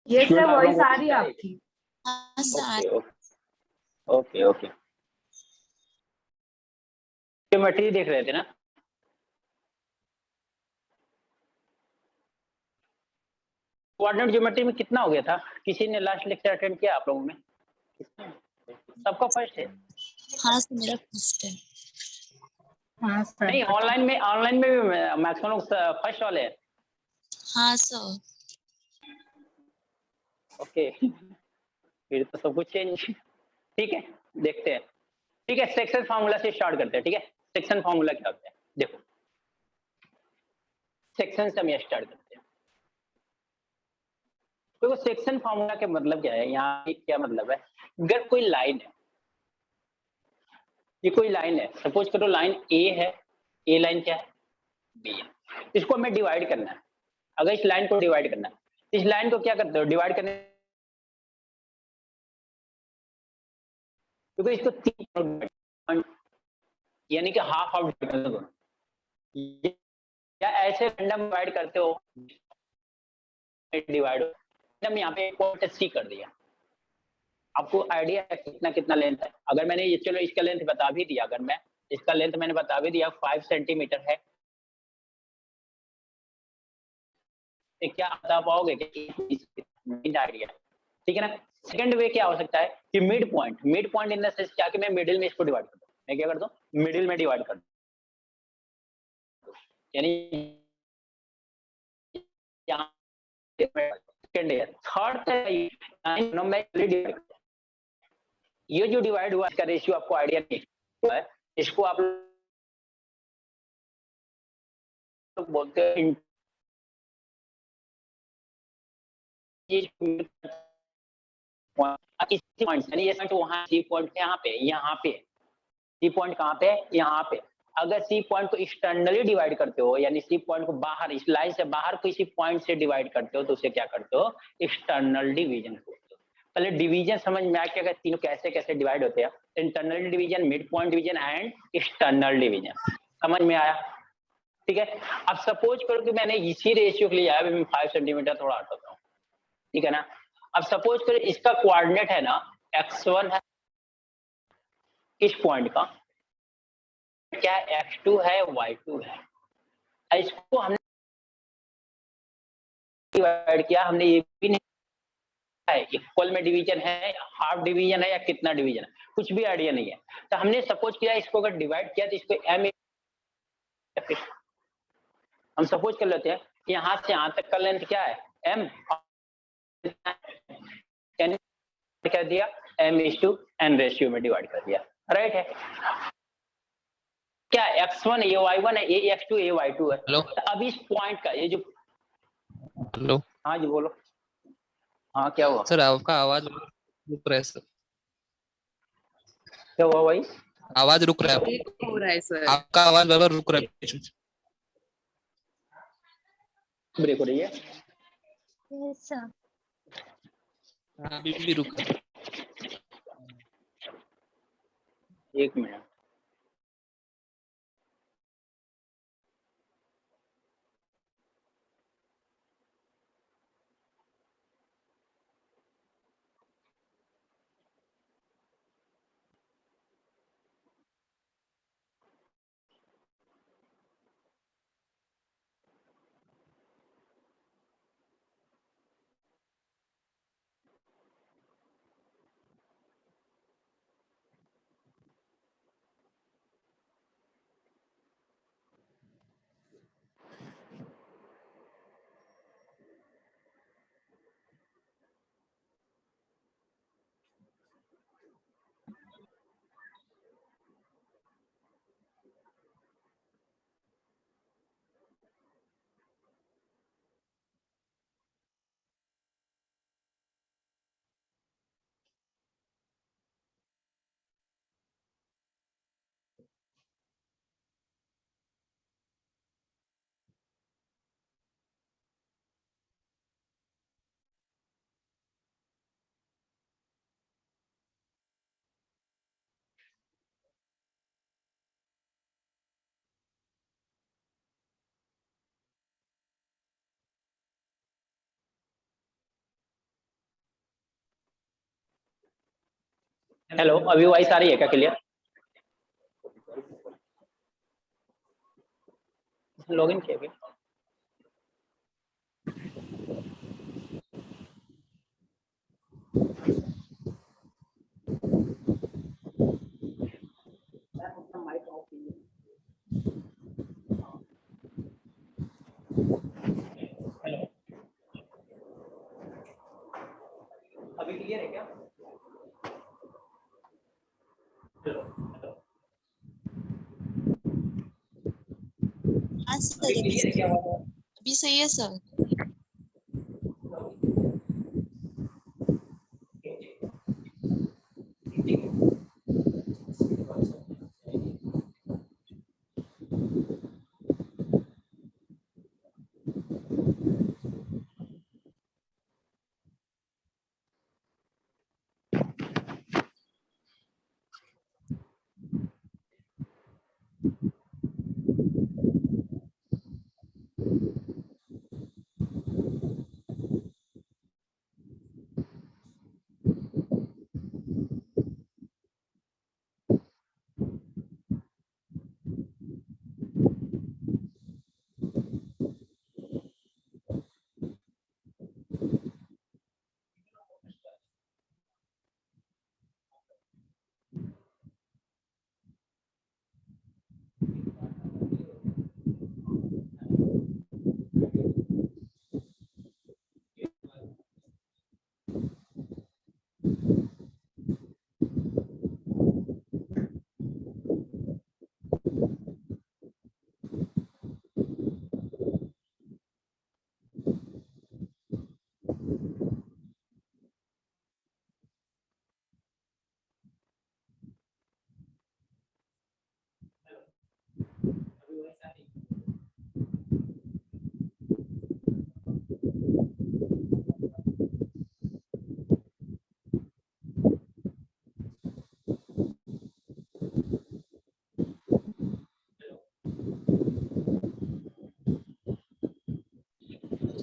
ये student sir आप voice लोगों को आ रही है दिख रहा आपकी। हाँ sir. Okay okay okay. Geometry देख रहे थे ना? कोऑर्डिनेट ज्योमेट्री में कितना हो गया था? किसी ने लास्ट लेक्चर अटेंड किया आप लोगों में? सबका फर्स्ट है? हाँ सर मेरा फर्स्ट है। हाँ सर। नहीं, ऑनलाइन में भी मैक्सिमम लोग फर्स्ट वाले हैं। हाँ सर। ओके, फिर तो सब कुछ चेंज। ठीक है, देखते हैं। ठीक है, सेक्शन फार्मूला से स्टार्ट करते हैं। ठीक है, सेक्शन फार्मूला क्या होता है देखो। सेक्शन से हम ये स्टार्ट करते हैं। तो सेक्शन फार्मूला के मतलब क्या है? यहाँ क्या मतलब है? अगर कोई लाइन है, ये कोई लाइन है, सपोज करो लाइन ए है। ए लाइन क्या है? बी है। इसको हमें डिवाइड करना है। अगर इस लाइन को डिवाइड करना है, इस लाइन को क्या करते हो डिवाइड करने? क्योंकि इसको तीन यानी कि हाफ हाफ डिवाइड कर दो, या ऐसे रैंडम डिवाइड करते हो डिवाइड हो। हम यहाँ पे पॉइंट सी कर दिया। आपको आइडिया है कितना कितना लेंथ है? अगर मैंने ये, चलो इसका लेंथ बता भी दिया, अगर मैं इसका लेंथ मैंने बता भी दिया 5 सेंटीमीटर है, तो क्या बता पाओगे कि आइडिया? ठीक है ना। सेकंड वे क्या हो सकता है कि mid point in the sense क्या कि मैं मिडिल में इसको डिवाइड कर दूं। मैं क्या कर दूं? मिडिल में डिवाइड कर दूं, यानी यहाँ सेकंड है। थर्ड है ये जो डिवाइड हुआ इसका रेशियो आपको आइडिया नहीं है, इसको आप लोग बोलते हैं इसी पॉइंट, यानी ये पॉइंट वहां, सी पॉइंट यहाँ पे सी पॉइंट कहाँ पे? यहाँ पे। अगर सी पॉइंट को एक्सटर्नली डिवाइड करते हो, यानी सी पॉइंट को बाहर, इस लाइन से बाहर किसी पॉइंट से डिवाइड करते हो, तो उसे क्या करते हो? एक्सटर्नल डिवीजन करते हो। पहले डिवीजन समझ में आया कि तीनों कैसे कैसे डिवाइड होते हैं। Internal division, mid point division and external division. समझ में आया? ठीक है। अब सपोज करो कि मैंने इसी रेशियो के लिए आया, मैं 5 सेंटीमीटर थोड़ा हटाता हूँ, ठीक है ना। अब सपोज करो इसका कोऑर्डिनेट है ना x1 है, इस पॉइंट का क्या x2 है, y2 है। इसको हमने डिवाइड किया, हमने ये भी नहीं है इक्वल में डिवीजन है, हाफ डिवीजन है या कितना डिवीजन है, कुछ भी आइडिया नहीं है। तो हमने सपोज किया इसको अगर डिवाइड किया तो इसको m, हम सपोज कर लेते हैं कि यहाँ से यहाँ तक का लेंथ क्या है? m, कर दिया m/n रेशियो में डिवाइड कर दिया, राइट है क्या? x1 ये y1 है, ये x2 ये y2 है। हेलो तो अब इस पॉइंट का ये जो, हेलो हाँ जी बोलो। हाँ क्या हुआ? सर, आपका आवाज रुक रहा है सर। क्या हुआ भाई? आवाज रुक रहा है, हो रहा है सर। आपका आवाज बार रुक रहा है। ब्रेक हो रही है? Yes sir. अभी भी रुक रहा है। एक मिनट। हेलो, अभी वॉइस आ रही है क्या क्लियर? लॉगिन किया क्या? हेलो, अभी क्लियर है क्या? हेलो, हेलो, हाँ सर, अभी अभी क्लियर है क्या? अभी सही है सर।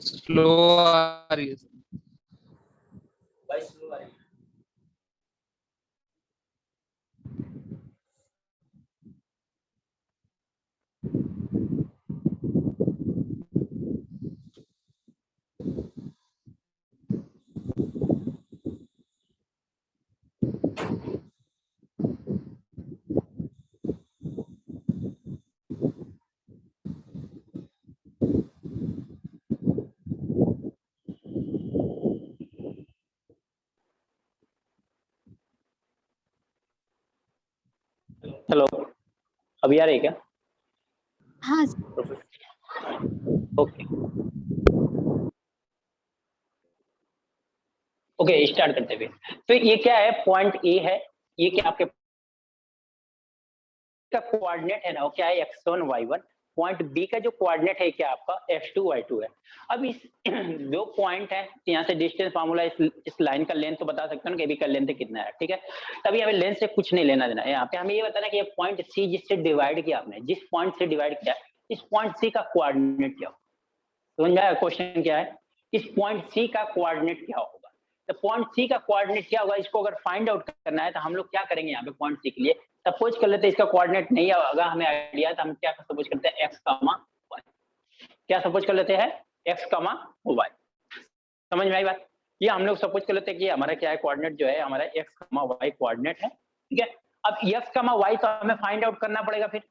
स्लो आ रही है सर। वॉइस स्लो आ रही है। हेलो, अभी आ रही है क्या? हाँ ओके ओके, स्टार्ट करते हुए। तो ये क्या है, पॉइंट ए है, ये क्या आपके का कोऑर्डिनेट है ना, वो क्या है x1 y1। पॉइंट बी का जो कोऑर्डिनेट है क्या आपका x2 y2 है। अब इस दो पॉइंट है, यहाँ से डिस्टेंस फार्मूला इस लाइन का लेंथ तो बता सकते हो ना कि अभी का लेंथ कितना है, ठीक है। तभी हमें लेंथ से कुछ नहीं लेना देना है, यहाँ पे हमें ये बताना कि ये पॉइंट सी जिससे डिवाइड किया आपने, जिस पॉइंट से डिवाइड किया, इस पॉइंट सी का कोऑर्डिनेट क्या होगा। समझ में आया क्वेश्चन क्या है? इस पॉइंट सी का कोऑर्डिनेट क्या होगा। तो पॉइंट सी का कोऑर्डिनेट क्या होगा, इसको अगर फाइंड आउट करना है तो हम लोग क्या करेंगे यहाँ पे पॉइंट सी के लिए, सपोज कर लेते हैं इसका कोऑर्डिनेट नहीं होगा, हमें आइडिया, तो हम क्या सपोज करते हैं x, y। क्या सपोज कर लेते हैं x, y। समझ में आई बात? ये हम लोग सपोज कर लेते हैं कि हमारा क्या है कोऑर्डिनेट जो है हमारा x, y कोऑर्डिनेट है, ठीक है। अब x, y तो हमें फाइंड आउट करना पड़ेगा। फिर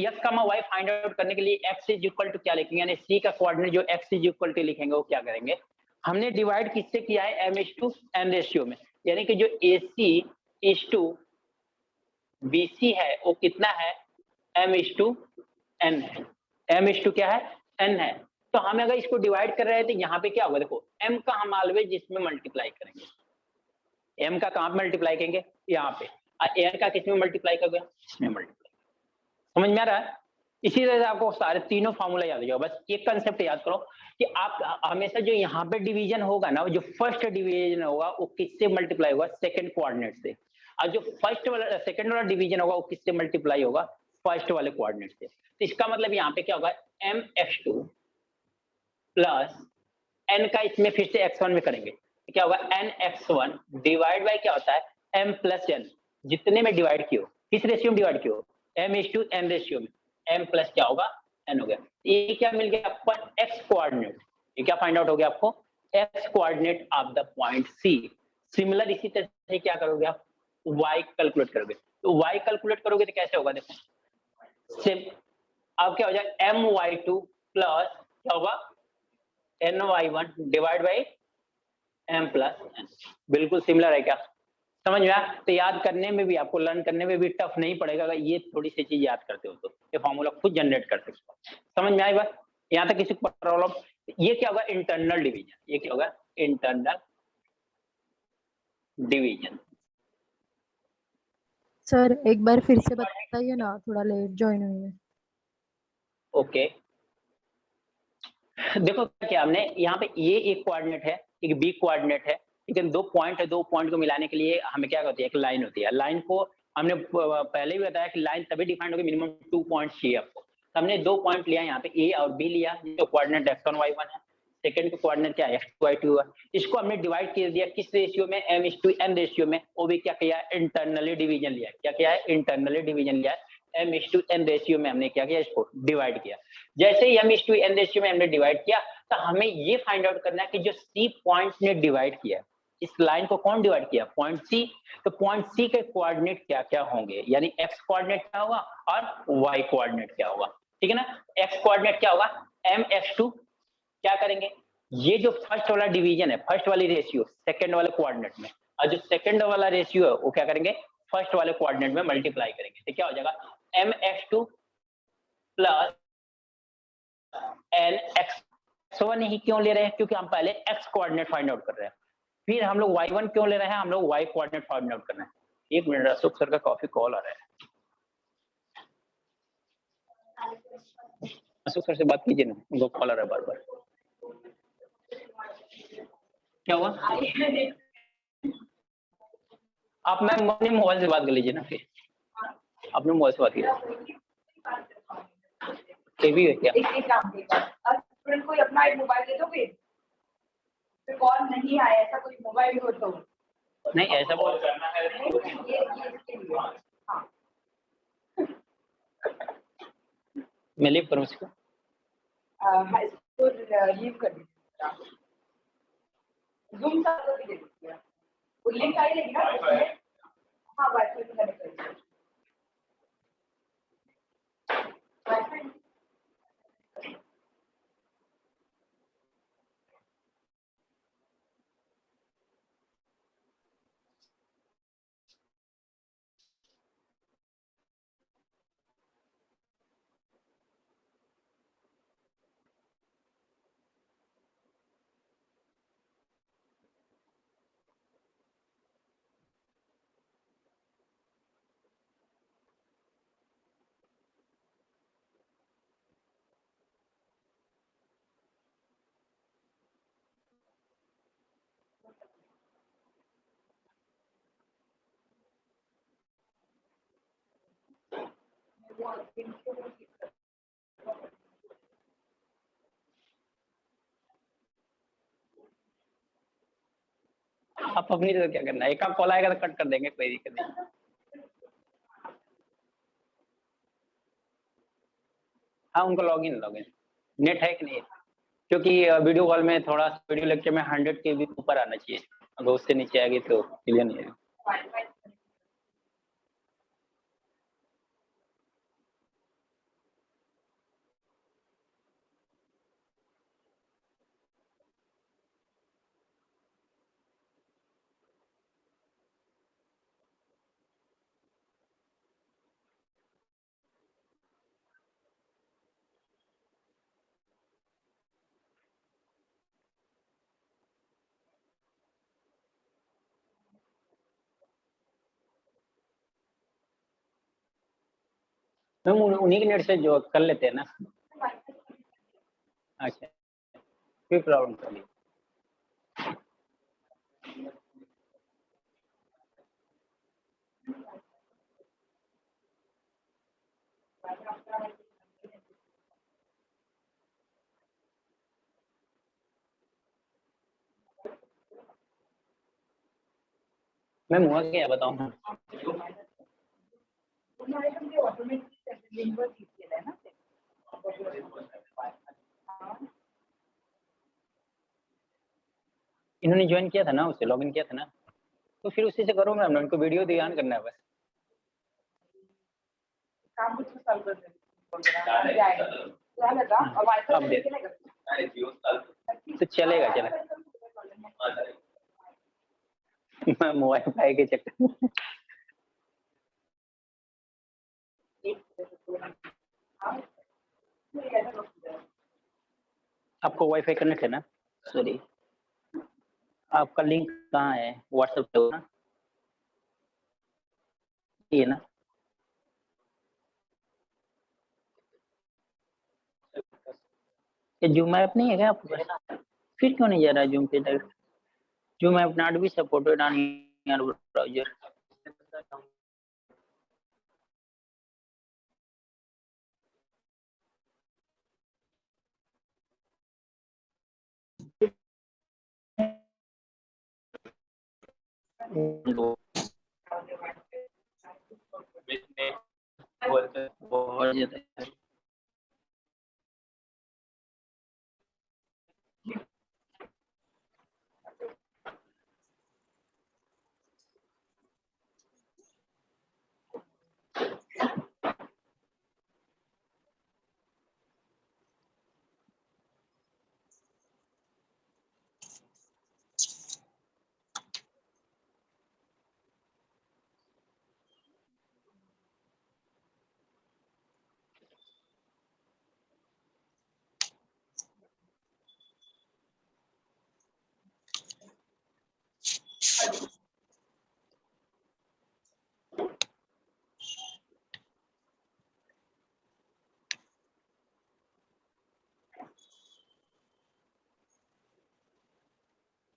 x, y फाइंड आउट करने के लिए x इज इक्वल टू क्या लिखेंगे, यानी c का कोऑर्डिनेट जो x इज इक्वल टू लिखेंगे वो क्या करेंगे, हमने डिवाइड किससे किया है, m/n रेशियो में, यानी कि जो AC इज टू BC है वो कितना है, m/n है। m/ क्या है, n है। तो हम अगर इसको डिवाइड कर रहे हैं तो यहाँ पे क्या होगा, देखो m का हम ऑलवेज इसमें मल्टीप्लाई करेंगे, m का कहाँ मल्टीप्लाई करेंगे, यहाँ पे, और n का किस में मल्टीप्लाई करोगे, इसमें मल्टीप्लाई। समझ में आ रहा है? इसी तरह से आपको सारे तीनों फार्मूला याद हो जाओ। बस एक कंसेप्ट याद करो कि आप हमेशा जो यहाँ पे डिवीजन होगा ना, जो फर्स्ट डिवीजन होगा वो किससे मल्टीप्लाई होगा, सेकंड कोऑर्डिनेट से। और जो फर्स्ट वाला सेकंड वाला डिवीजन होगा वो किससे मल्टीप्लाई होगा, फर्स्ट वाले कोऑर्डिनेट से। तो इसका मतलब यहाँ पे क्या होगा, mx2 प्लस n का इसमें फिर से x1 में करेंगे, तो क्या होगा nx1 डिवाइड बाय क्या होता है m+n जितने में डिवाइड किया, किस रेशियो में डिवाइड किया, m/n रेशियो में, m प्लस क्या होगा, n हो गया। ये क्या मिल गया आपको, x कोऑर्डिनेट। ये क्या फाइंड आउट हो गया आपको, x coordinate of the point C। Similar इसी तरह से क्या करोगे आप, y कैलकुलेट करोगे। तो y कैलकुलेट करोगे तो कैसे होगा, देखो सिम, अब क्या हो जाएगा, my2 प्लस क्या होगा, ny1 डिवाइड बाई m+n। बिल्कुल सिमिलर है क्या, समझ में आया। तो याद करने में भी, आपको लर्न करने में भी टफ नहीं पड़ेगा अगर ये थोड़ी सी चीज याद करते हो तो ये फॉर्मूला खुद जनरेट कर सकते हो। समझ में आई बात, यहाँ तक किसी को प्रॉब्लम। ये क्या होगा, इंटरनल डिवीजन। ये क्या होगा, इंटरनल डिवीजन। सर एक बार फिर से बताइए ना, थोड़ा लेट ज्वाइन हुई है। ओके, देखो क्या हमने यहाँ पे ये एक कोऑर्डिनेट है, एक बी कोऑर्डिनेट है, लेकिन दो पॉइंट है, दो पॉइंट को मिलाने के लिए हमें क्या होती है, एक लाइन होती है। लाइन को हमने पहले भी बताया कि लाइन तभी डिफाइंड होगी मिनिमम 2 पॉइंट चाहिए आपको। हमने दो पॉइंट लिया यहाँ पे, ए और बी लिया, जो कोऑर्डिनेट x1 y1 है, सेकंड का कोऑर्डिनेट क्या है, x2 y2 है। इसको हमने डिवाइड कर दिया किस रेशियो में, m/n रेशियो में। वो भी क्या किया, इंटरनली डिवीजन लिया। क्या किया है, इंटरनली डिवीजन लिया है, m/n रेशियो में हमने क्या किया, इसको डिवाइड किया। जैसे ही m/n रेशियो में हमने डिवाइड किया, तो हमें ये फाइंड आउट करना है कि जो C पॉइंट ने डिवाइड किया, इस लाइन को कौन डिवाइड किया, पॉइंट C। तो पॉइंट C के कोऑर्डिनेट क्या क्या होंगे, यानी x कोऑर्डिनेट क्या होगा और y कोऑर्डिनेट क्या होगा, ठीक है ना। x कोऑर्डिनेट क्या होगा, mx2, क्या करेंगे, ये जो फर्स्ट वाला डिवीजन है, फर्स्ट वाली रेशियो सेकंड वाले कोऑर्डिनेट में, और जो सेकंड वाला रेशियो है वो क्या करेंगे, फर्स्ट वाले कोऑर्डिनेट में मल्टीप्लाई करेंगे। तो क्या हो जाएगा, mx2 प्लस nx1 ही क्यों ले रहे हैं, क्योंकि हम पहले x कोऑर्डिनेट फाइंड आउट कर रहे हैं। फिर हम लोग y1 क्यों ले रहे हैं, हम लोग y कोऑर्डिनेट फाइंड आउट कर रहे हैं। एक मिनट, अशोक सर का कॉफी कॉल आ रहा है, अशोक सर से बात कीजिए ना, उनको कॉल आ रहा है बार बार। क्या हुआ, आप मैम अपने मोबाइल से बात कर लीजिए ना, फिर अपने मोबाइल से बात कीजिए। ये भी है क्या, एक काम कीजिए, अब स्टूडेंट कोई अपना एक मोबाइल दे दोगे, फिर कॉल नहीं आया, ऐसा कोई मोबाइल हो तो नहीं ऐसा बोल करना है, ये इसके लिए। हाँ, मैं लीव करूँ इसको, इसको लीव कर दीजिए, जूम का तो भी दे दीजिए, वो लिंक आई लेगी ना, हाँ वाईफाई से कनेक्ट कर दीजिए, वाईफाई। आप अपनी तरह क्या करना है, एक कॉल आएगा तो कट कर देंगे, कोई दिक्कत नहीं। हाँ उनको लॉगिन नेट है कि नहीं है? क्योंकि वीडियो कॉल में थोड़ा वीडियो लेक्चर में 100 के भी ऊपर आना चाहिए, अगर उससे नीचे आएगी तो क्लियर नहीं है। हम उन्हीं के नेट से जो कर लेते हैं ना। अच्छा, कोई प्रॉब्लम नहीं। मैं मुआ क्या बताऊं? तुम्हारे तुम ये ऑटोमेटिक लिंक पर क्लिक किया है ना? इन्होंने ज्वाइन किया था ना, उसे लॉगिन किया था ना, तो फिर उसी से करूंगा। हमने उनको वीडियो ध्यान करना है बस। काम कुछ सॉल्व कर देंगे जाएगा क्या लगा अब वाईफाई अपडेट लेके तो चलेगा मैं मोबाइल फाई के चक्कर में आपको वाईफाई कनेक्ट है ना? सॉरी, आपका लिंक कहाँ है? व्हाट्सएप पे हो ना? ये ना, ये जूम ऐप नहीं है क्या आपके पास? फिर क्यों नहीं जा रहा है जूम पे direct? Zoom app not be supported on your browser. बहुत ज्यादा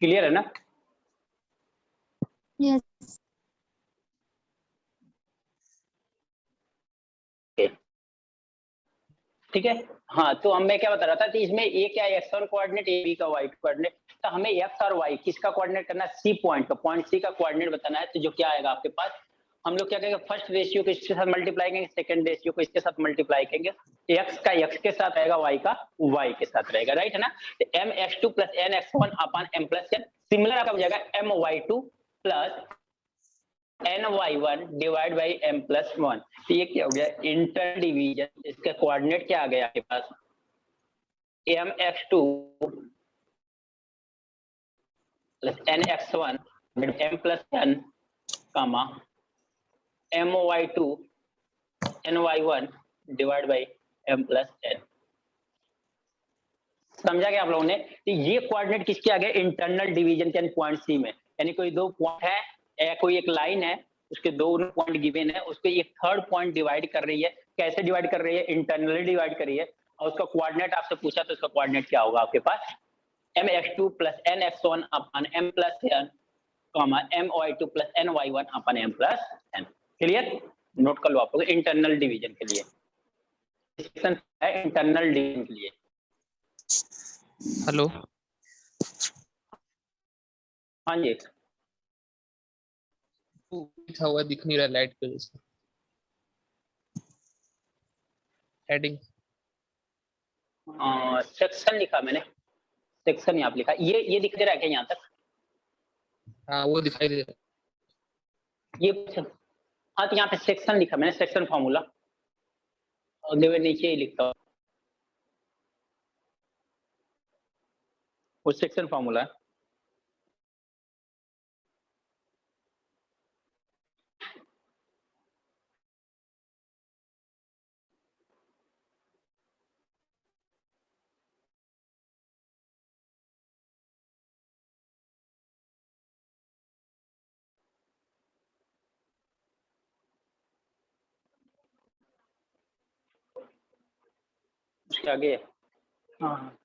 क्लियर है ना? यस। ठीक है। हाँ, तो हम मैं क्या बता रहा था कि इसमें ए क्या है, एक्स और कोऑर्डिनेट, ए बी का वाई कोऑर्डिनेट। तो हमें एक्स और वाई किसका कोऑर्डिनेट करना है? सी पॉइंट का, पॉइंट सी का कोऑर्डिनेट बताना है। तो जो क्या आएगा आपके पास, हम लोग क्या करेंगे, फर्स्ट रेशियो को इसके साथ मल्टीप्लाई करेंगे, सेकंड रेशियो को इसके साथ मल्टीप्लाई करेंगे। एक्स का एक्स के साथ रहेगा, वाई का वाई के साथ रहेगा, राइट है ना? तो M X two plus N X one upon M plus N, similar आपका हो जाएगा M Y two plus N Y one divide by M plus one. तो ये क्या हो गया, इंटर डिवीजन। इसका कोऑर्डिनेट क्या आ गया आपके पास, M X two plus N X one M plus N comma M Y two N Y one divide by M plus N. समझा क्या आप लोगों ने? तो ये कोऑर्डिनेट किसके आ गए, इंटरनल डिवीजन के पॉइंट सी में। यानी कोई दो पॉइंट है, कोई एक लाइन है, उसके दो पॉइंट गिवन है, उसको एक थर्ड पॉइंट डिवाइड कर रही है। कैसे डिवाइड कर रही है? इंटरनली डिवाइड कर रही है। और उसका कोऑर्डिनेट आपसे पूछा, तो उसका कोऑर्डिनेट क्या होगा आपके पास, M X two plus N X one upon M plus N comma M Y two plus N Y one upon M plus N. Clear? Note कर लो आप लोग, इंटरनल डिवीजन के लिए सेक्शन है, इंटरनल डिवीजन के लिए। हेलो, हाँ जी, लिखा हुआ दिख नहीं रहा लाइट की वजह से। हेडिंग सेक्शन लिखा मैंने, सेक्शन यहाँ पे लिखा। ये दिख दे रहा है क्या यहाँ तक? हाँ वो दिखाई दे रहा ये हाँ, तो यहाँ पे सेक्शन लिखा मैंने, सेक्शन फॉर्मूला, और नीचे ही लिखता हूँ वो सेक्शन फॉर्मूला है। उसके आगे हाँ,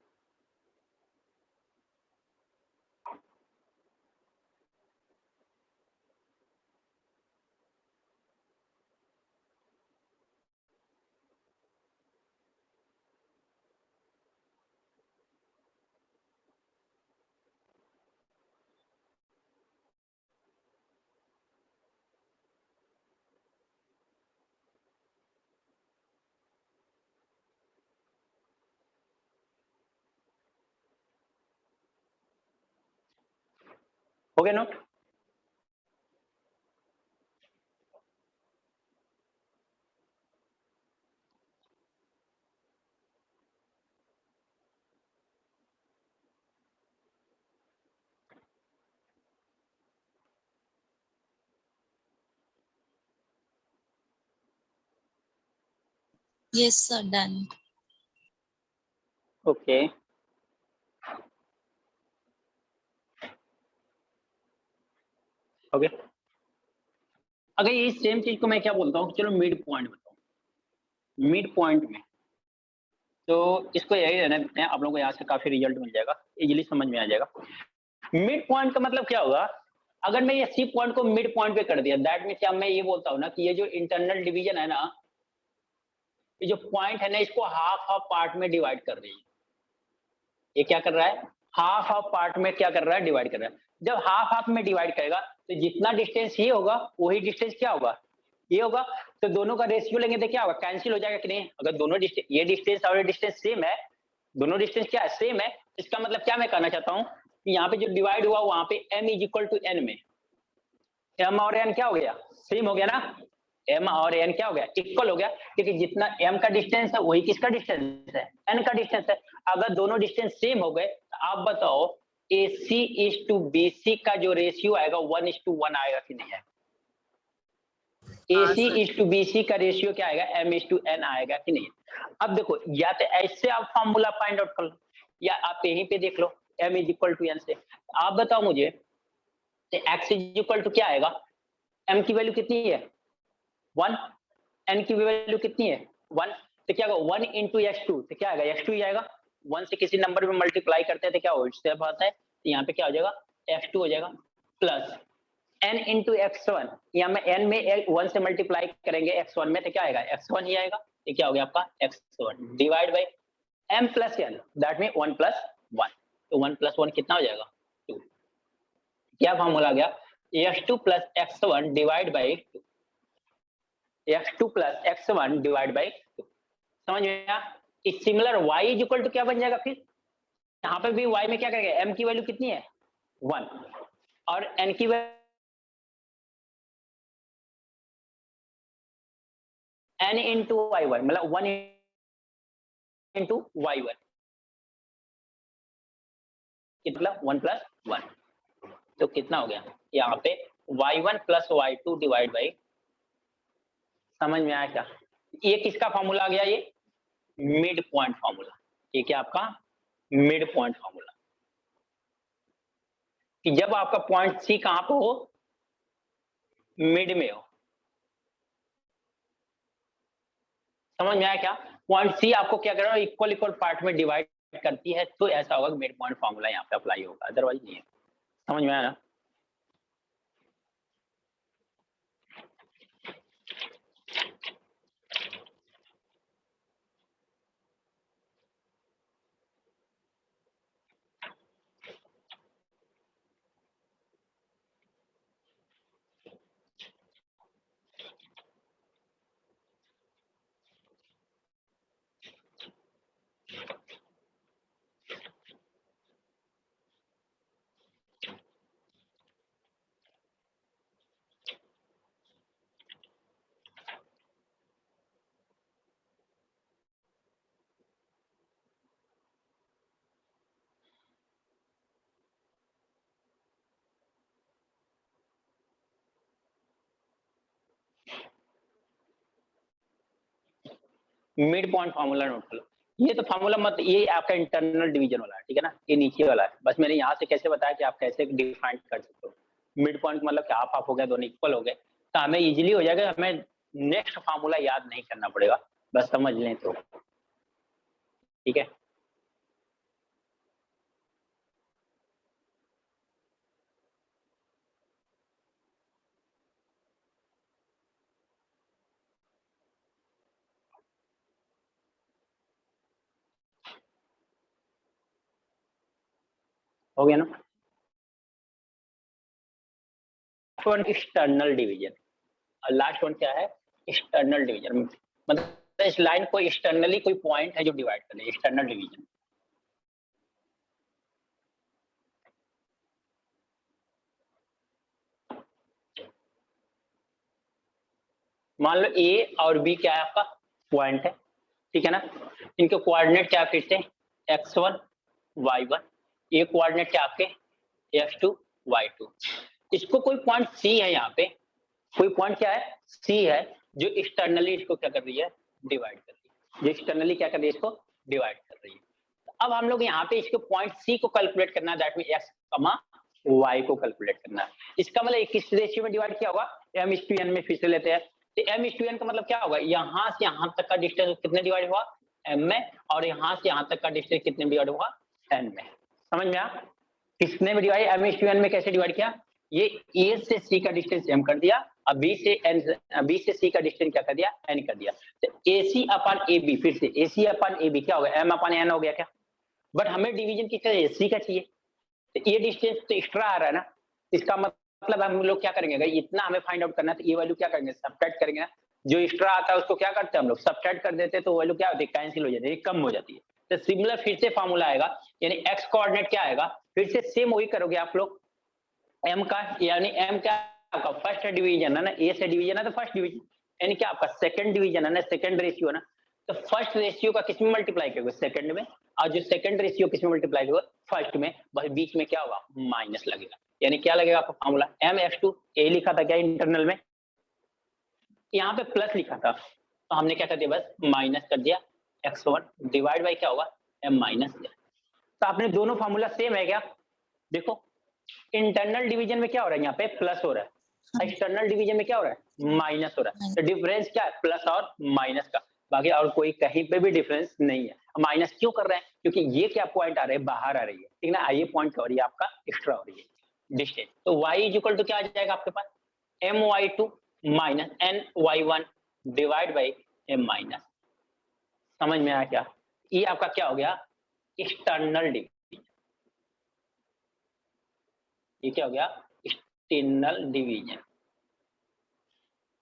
हो गया note? Yes, sir. Done. Okay okay. अगर ये सेम चीज को मैं क्या बोलता हूँ, चलो मिड पॉइंट बताओ। मिड पॉइंट में तो इसको यही रहने देते हैं, आप लोगों को यहाँ से काफी रिजल्ट मिल जाएगा, इजीली समझ में आ जाएगा। मिड पॉइंट का मतलब क्या होगा, अगर मैं ये सी पॉइंट को मिड पॉइंट पे कर दिया, दैट मीन्स क्या मैं ये बोलता हूँ ना कि ये जो इंटरनल डिवीजन है ना, ये जो पॉइंट है ना, इसको हाफ हाफ पार्ट में डिवाइड कर रही है। ये क्या कर रहा है, हाफ हाफ पार्ट में क्या कर रहा है, डिवाइड कर रहा है। जब हाफ हाफ में डिवाइड करेगा तो जितना डिस्टेंस ये होगा वही डिस्टेंस क्या होगा, ये होगा। तो दोनों का रेशियो लेंगे तो क्या होगा, कैंसिल हो जाएगा कि नहीं। अगर दोनों डिस्टेंस, ये डिस्टेंस और ये डिस्टेंस सेम है, दोनों डिस्टेंस क्या है, सेम है, इसका मतलब क्या मैं कहना चाहता हूँ कि यहाँ पे जो डिवाइड हुआ वहां पे m is equal to n में m और n क्या हो गया, सेम हो गया ना। m और n क्या हो गया, इक्वल हो गया, क्योंकि जितना m का डिस्टेंस है वही किसका डिस्टेंस है, n का डिस्टेंस है। अगर दोनों डिस्टेंस सेम हो गए तो आप बताओ AC इज टू BC का जो रेशियो आएगा 1:1 आएगा कि नहीं आएगा। AC इज टू BC का रेशियो क्या आएगा, m:n आएगा कि नहीं। अब देखो, या तो ऐसे आप फॉर्मूला फाइंड आउट कर लो, या आप यहीं पे देख लो m is equal to n से। आप बताओ मुझे x इज इक्वल टू क्या आएगा, m की वैल्यू कितनी है 1, n की वैल्यू कितनी है 1, तो क्या होगा 1 इंटू x2, तो क्या आएगा x2 ही आएगा। 1 से किसी नंबर में मल्टीप्लाई करते हैं तो क्या हो, इससे आता है, तो यहाँ पे क्या हो जाएगा x2 हो जाएगा, प्लस n इंटू x1, यहाँ में n में 1 से मल्टीप्लाई करेंगे x1 में तो क्या आएगा, x1 ही आएगा। ये क्या हो गया आपका x1 divide by m plus n, that mean 1 plus 1, तो 1 प्लस 1 कितना हो जाएगा 2। क्या फॉर्मूला आ गया, x2 plus x1 divide by 2, x2 plus x1 divide by 2। समझ में आया। इस similar y is equal to क्या बन जाएगा, फिर यहाँ पे भी y में क्या करेंगे, m की वैल्यू कितनी है 1 और n की वैल्यू n इंटू y1, मतलब 1 इंटू y1, कितना 1 प्लस 1, तो कितना हो गया यहाँ पे y1 plus y2 divide by, समझ में आया क्या। ये किसका फॉर्मूला आ गया, ये मिड पॉइंट फॉर्मूला। ये क्या आपका मिड पॉइंट फॉर्मूला, कि जब आपका पॉइंट सी कहां पे हो, मिड में हो। समझ में आया क्या, पॉइंट सी आपको क्या कर रहा है, इक्वल इक्वल पार्ट में डिवाइड करती है, तो ऐसा होगा मिड पॉइंट फॉर्मूला यहाँ पे अप्लाई होगा, अदरवाइज नहीं है। समझ में आया ना। मिड पॉइंट फॉर्मूला नोट कर लो। ये तो फॉर्मूला मत, ये आपका इंटरनल डिवीजन वाला है, ठीक है ना, ये नीचे वाला है। बस मैंने यहाँ से कैसे बताया कि आप कैसे डिफाइन कर सकते हो। मिड पॉइंट मतलब कि हाफ हाफ हो गया, दोनों इक्वल हो गए, तो हमें इजीली हो जाएगा, हमें नेक्स्ट फॉर्मूला याद नहीं करना पड़ेगा, बस समझ लें तो ठीक है। हो गया ना। वन एक्सटर्नल डिवीजन, और लास्ट वन क्या है, एक्सटर्नल डिवीजन, मतलब इस लाइन को एक्सटर्नली कोई पॉइंट है जो डिवाइड करे, एक्सटर्नल डिवीजन। मान लो ए और बी क्या है आपका पॉइंट है, ठीक है ना। इनके कोऑर्डिनेट क्या है फिर से x1 y1, ये कोऑर्डिनेट क्या आपके x2 y2। इसको कोई पॉइंट सी है, यहाँ पे कोई पॉइंट क्या है सी है, जो एक्सटर्नली इसको क्या कर रही है डिवाइड कर रही है, जो एक्सटर्नली क्या कर रही है इसको डिवाइड कर रही है। अब हम लोग यहाँ पे इसके पॉइंट सी को कैलकुलेट करना है, दैट मीन x, y को कैलकुलेट करना है। इसका मतलब किस रेशियो में डिवाइड किया होगा, m/n में फिर से लेते हैं। तो m/n का मतलब क्या होगा, यहाँ से यहाँ तक का डिस्टेंस कितने डिवाइड हुआ m में, और यहाँ से यहाँ तक का डिस्टेंस कितने डिवाइड हुआ n में। समझ में आया किसने में डिवाइड, m/n में कैसे डिवाइड किया, ये a से c का डिस्टेंस m कर दिया, अब b से c का डिस्टेंस क्या कर दिया n कर दिया। तो AC अपॉन AB, फिर से AC अपॉन AB क्या होगा m/n हो गया क्या, बट हमें डिवीजन किसका चाहिए c का चाहिए। तो ये डिस्टेंस तो एक्स्ट्रा आ रहा है ना, इसका मतलब हम लोग क्या करेंगे, अगर इतना हमें फाइंड आउट करना है तो ये वैल्यू क्या करेंगे सब्ट्रैक्ट करेंगे ना, जो एक्स्ट्रा आता है उसको क्या करते हैं हम लोग सब्ट्रैक्ट कर देते हैं, तो वैल्यू क्या होती है कैंसिल हो जाती है, कम हो जाती है। तो सिमिलर फिर से फॉर्मूला आएगा, यानी x कोऑर्डिनेट क्या आएगा, फिर से सेम वही करोगे आप लोग m का, यानी m क्या आपका फर्स्ट डिवीजन है ना, a से डिवीजन है तो फर्स्ट डिवीजन, यानी क्या आपका सेकंड डिवीजन है ना, सेकंड रेशियो है ना, तो फर्स्ट रेशियो का किस में मल्टीप्लाई करोगे सेकंड में, और जो सेकंड रेशियो किस में मल्टीप्लाई होगा फर्स्ट में, बस बीच में क्या होगा माइनस लगेगा, यानी क्या लगेगा आपका फॉर्मूला mx2, a लिखा था क्या इंटरनल में, यहाँ पे प्लस लिखा था तो हमने क्या कर दिया बस माइनस कर दिया, x1 डिवाइड बाई क्या होगा m माइनस। तो आपने दोनों फॉर्मूला सेम है क्या, देखो इंटरनल डिवीजन में क्या हो रहा है यहाँ पे प्लस हो रहा है, एक्सटर्नल डिवीजन में क्या हो रहा है माइनस हो रहा है, तो डिफरेंस क्या है प्लस और माइनस का, बाकी और कोई कहीं पे भी डिफरेंस नहीं है। माइनस क्यों कर रहे हैं, क्योंकि ये क्या पॉइंट आ रहे हैं बाहर आ रही है, ठीक ना, ये पॉइंट क्या हो रही है आपका एक्स्ट्रा हो रही है डिस्टेंस। तो y इज इक्वल टू क्या आ जाएगा आपके पास my2 minus ny1 divide by m minus. समझ में आया क्या, ये आपका क्या हो गया एक्सटर्नल डिवीजन, ये क्या हो गया एक्सटर्नल डिवीजन।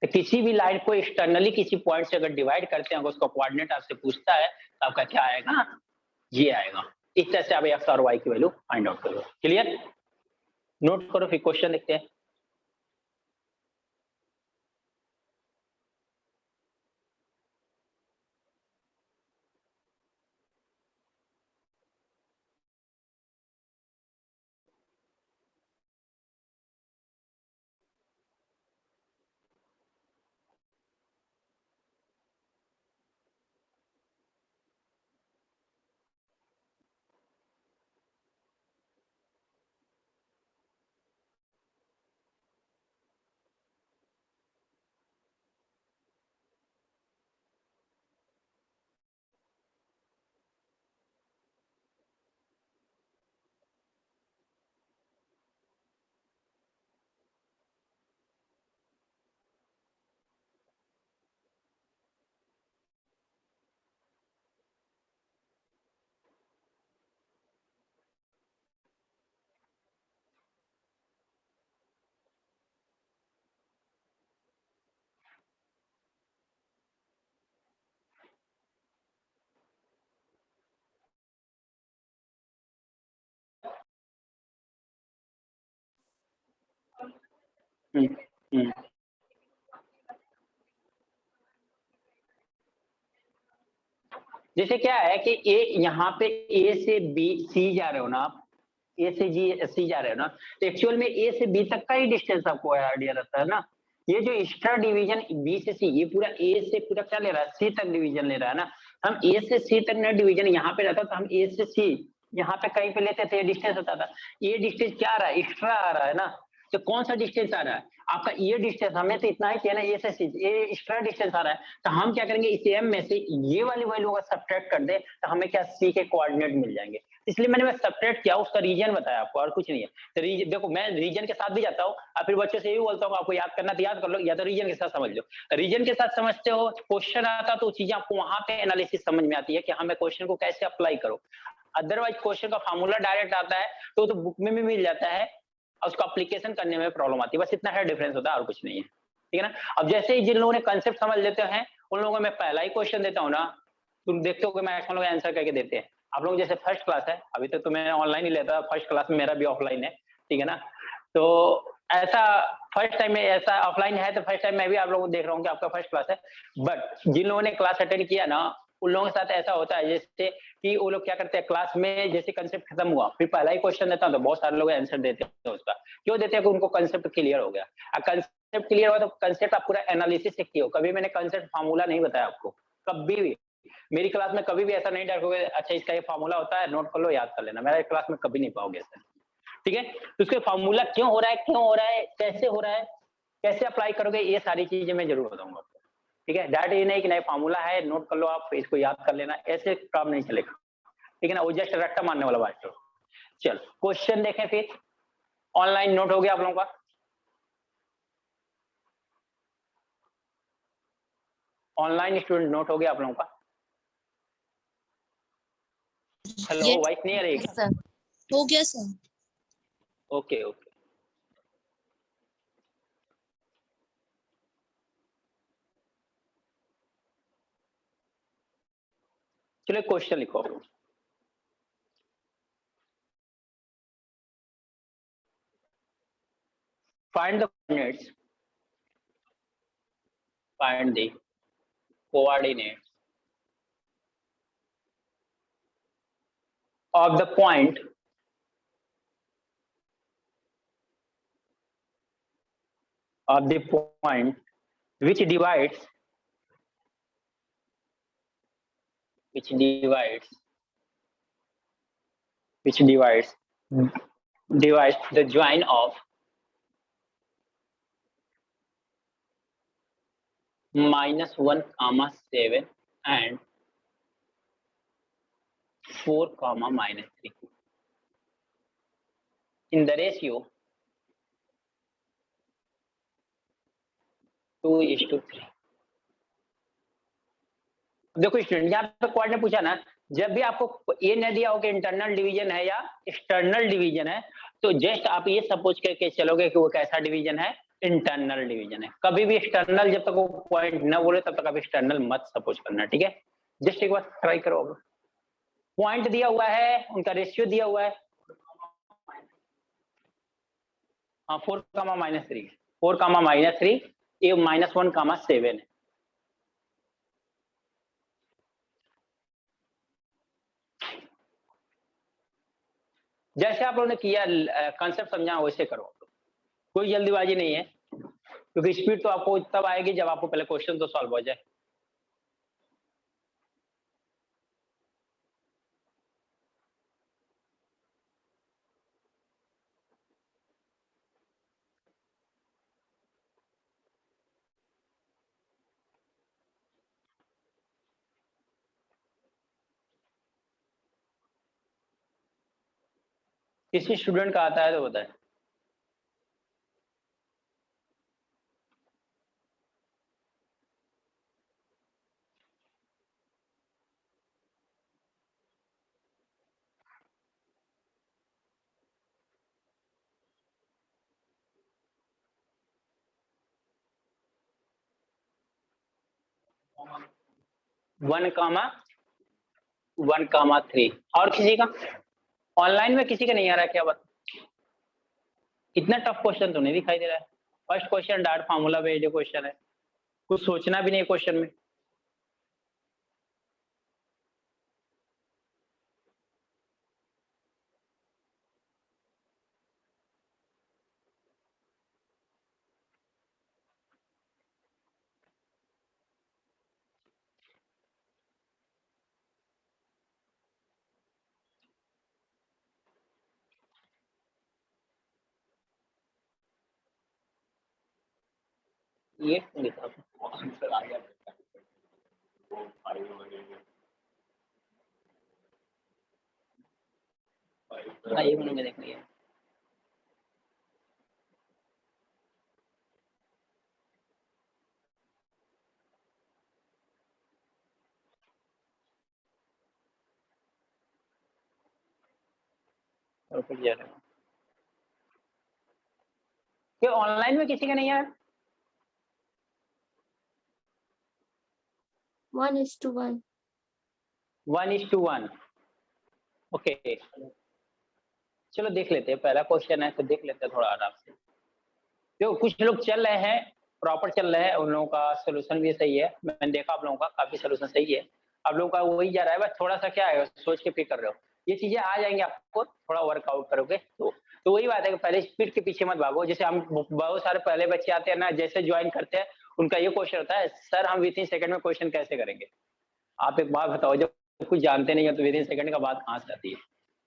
तो किसी भी लाइन को एक्सटर्नली किसी पॉइंट से अगर डिवाइड करते हैं, अगर उसका कोऑर्डिनेट आपसे पूछता है तो आपका क्या आएगा ये आएगा। इस तरह से आप x और y की वैल्यू फाइंड आउट करो। क्लियर, नोट करो फिर क्वेश्चन देखते हैं। जैसे क्या है कि ए यहाँ पे ए से बी सी जा रहे हो ना आप, ए से जी सी जा रहे हो ना, तो एक्चुअल में ए से बी तक का ही डिस्टेंस आपको आइडिया रहता है ना। ये जो एक्स्ट्रा डिवीजन बी से सी, ये पूरा ए से पूरा क्या ले रहा है सी तक डिवीजन ले रहा है ना। हम ए से सी तक ना डिवीजन यहाँ पे रहता तो हम ए से सी यहाँ पे कहीं पे लेते थे, डिस्टेंस होता था। ये डिस्टेंस क्या आ रहा है एक्स्ट्रा आ रहा है ना, तो कौन सा डिस्टेंस आ रहा है आपका ये डिस्टेंस, हमें तो इतना ही चाहिए ना ए से सी, ये एक्स्ट्रा डिस्टेंस आ रहा है, तो हम क्या करेंगे इस एम में से ये वाली वैल्यू अगर सब्ट्रैक्ट कर दे तो हमें क्या सी के कोऑर्डिनेट मिल जाएंगे। इसलिए मैंने सब्ट्रैक्ट किया, उसका रीजन बताया आपको और कुछ नहीं है। तो देखो मैं रीजन के साथ भी जाता हूँ और फिर बच्चों से ये भी बोलता हूँ आपको याद करना तो याद कर लो, या तो रीजन के साथ समझ लो। रीजन के साथ समझते हो क्वेश्चन आता तो चीजें आपको वहां पे एनालिसिस समझ में आती है कि हमें क्वेश्चन को कैसे अप्लाई करो। अदरवाइज क्वेश्चन का फॉर्मूला डायरेक्ट आता है तो बुक में भी मिल जाता है और उसको एप्लीकेशन करने में प्रॉब्लम आती है, बस इतना है डिफरेंस होता है और कुछ नहीं है, ठीक है ना। अब जैसे ही जिन लोगों ने कंसेप्ट समझ लेते हैं उन लोगों को मैं पहला ही क्वेश्चन देता हूँ ना, तुम देखते हो कि मैक्सिमम लोग आंसर करके देते हैं। आप लोग जैसे फर्स्ट क्लास है, अभी तक तो मैं ऑनलाइन ही लेता, फर्स्ट क्लास में मेरा भी ऑफलाइन है, ठीक है ना। तो ऐसा फर्स्ट टाइम में ऐसा ऑफलाइन है तो फर्स्ट टाइम मैं भी आप लोगों को देख रहा हूँ कि आपका फर्स्ट क्लास है, बट जिन लोगों ने क्लास अटेंड किया ना उन लोगों के साथ ऐसा होता है जैसे कि वो लोग क्या करते हैं क्लास में जैसे कंसेप्ट खत्म हुआ फिर पहला ही क्वेश्चन देता हूँ तो बहुत सारे लोग आंसर देते हैं उसका। क्यों देते हैं कि उनको कंसेप्ट क्लियर हो गया। कंसेप्ट क्लियर हुआ तो कंसेप्ट आप पूरा एनालिसिस से किए हो। कभी मैंने कंसेप्ट फार्मूला नहीं बताया आपको, कभी भी मेरी क्लास में कभी भी ऐसा नहीं डालोगे अच्छा इसका ये फार्मूला होता है नोट कर लो याद कर लेना, मेरे क्लास में कभी नहीं पाओगे ऐसा। ठीक है, तो उसके फार्मूला क्यों हो रहा है, क्यों हो रहा है, कैसे हो रहा है, कैसे अप्लाई करोगे, ये सारी चीजें मैं जरूर बताऊंगा आपको। ठीक है, डायरेक्ट ये नहीं कि नहीं फार्मूला है नोट कर लो आप इसको याद कर लेना, ऐसे काम नहीं चलेगा। ठीक है ना, वो जस्ट रट्टा मारने वाला बात है। चल क्वेश्चन देखें फिर। ऑनलाइन नोट हो गया आप लोगों का? ऑनलाइन स्टूडेंट नोट हो गया आप लोगों का? हेलो, Yes, वॉइस नहीं आ रही? Yes, sir. हो गया सर। ओके ओके, चलो क्वेश्चन लिखो। Find the coordinates, find the coordinates of the point which divides the join of -1, 7 and 4, -3 in the ratio 2:3। देखो स्टूडेंट, यहाँ पे क्वाड ने पूछा ना, जब भी आपको ये न दिया हो कि इंटरनल डिवीजन है या एक्सटर्नल डिवीजन है, तो जस्ट आप ये सपोज करके चलोगे कि वो कैसा डिवीजन है, इंटरनल डिवीजन है। कभी भी एक्सटर्नल जब तक वो पॉइंट न बोले तब तक आप एक्सटर्नल मत सपोज करना। ठीक है, जस्ट एक बार ट्राई करो। पॉइंट दिया हुआ है, उनका रेशियो दिया हुआ है, हाँ 4, -3, 4, -3, ये -1, 7 है। जैसे आप लोगों ने किया कंसेप्ट समझा वैसे करो, कोई जल्दीबाजी नहीं है, क्योंकि स्पीड तो आपको तब आएगी जब आपको पहले क्वेश्चन तो सॉल्व हो जाए। किसी स्टूडेंट का आता है तो बताए। वन कामा 3 और किसी का ऑनलाइन में किसी का नहीं आ रहा है क्या बात? इतना टफ क्वेश्चन तो नहीं दिखाई दे रहा है। First question direct formula based question है, कुछ सोचना भी नहीं है क्वेश्चन में। ये लिखा आंसर आ गया। हाँ ये मैंने देख लिया। और फिर जा रहा है कि ऑनलाइन में किसी का नहीं है। 1:1. 1:1 ओके, चलो देख लेते हैं। पहला क्वेश्चन है तो देख लेते हैं थोड़ा आराम से। देखो कुछ लोग चल रहे हैं, प्रॉपर चल रहे हैं, उन लोगों का सोल्यूशन भी सही है, मैंने देखा आप लोगों का काफी सोल्यूशन सही है, आप लोगों का वही जा रहा है, बस थोड़ा सा क्या है सोच के फिर कर रहे हो, ये चीजें आ जाएंगी आपको, थोड़ा वर्कआउट करोगे तो वही बात है कि पहले स्पीड के पीछे मत भागो। जैसे हम बहुत सारे पहले बच्चे आते हैं ना, जैसे ज्वाइन करते हैं उनका ये क्वेश्चन होता है, सर हम विद इन सेकंड में क्वेश्चन कैसे करेंगे। आप एक बात बताओ, जब कुछ जानते नहीं हो तो विद इन सेकंड का बात कहाँ से आती है।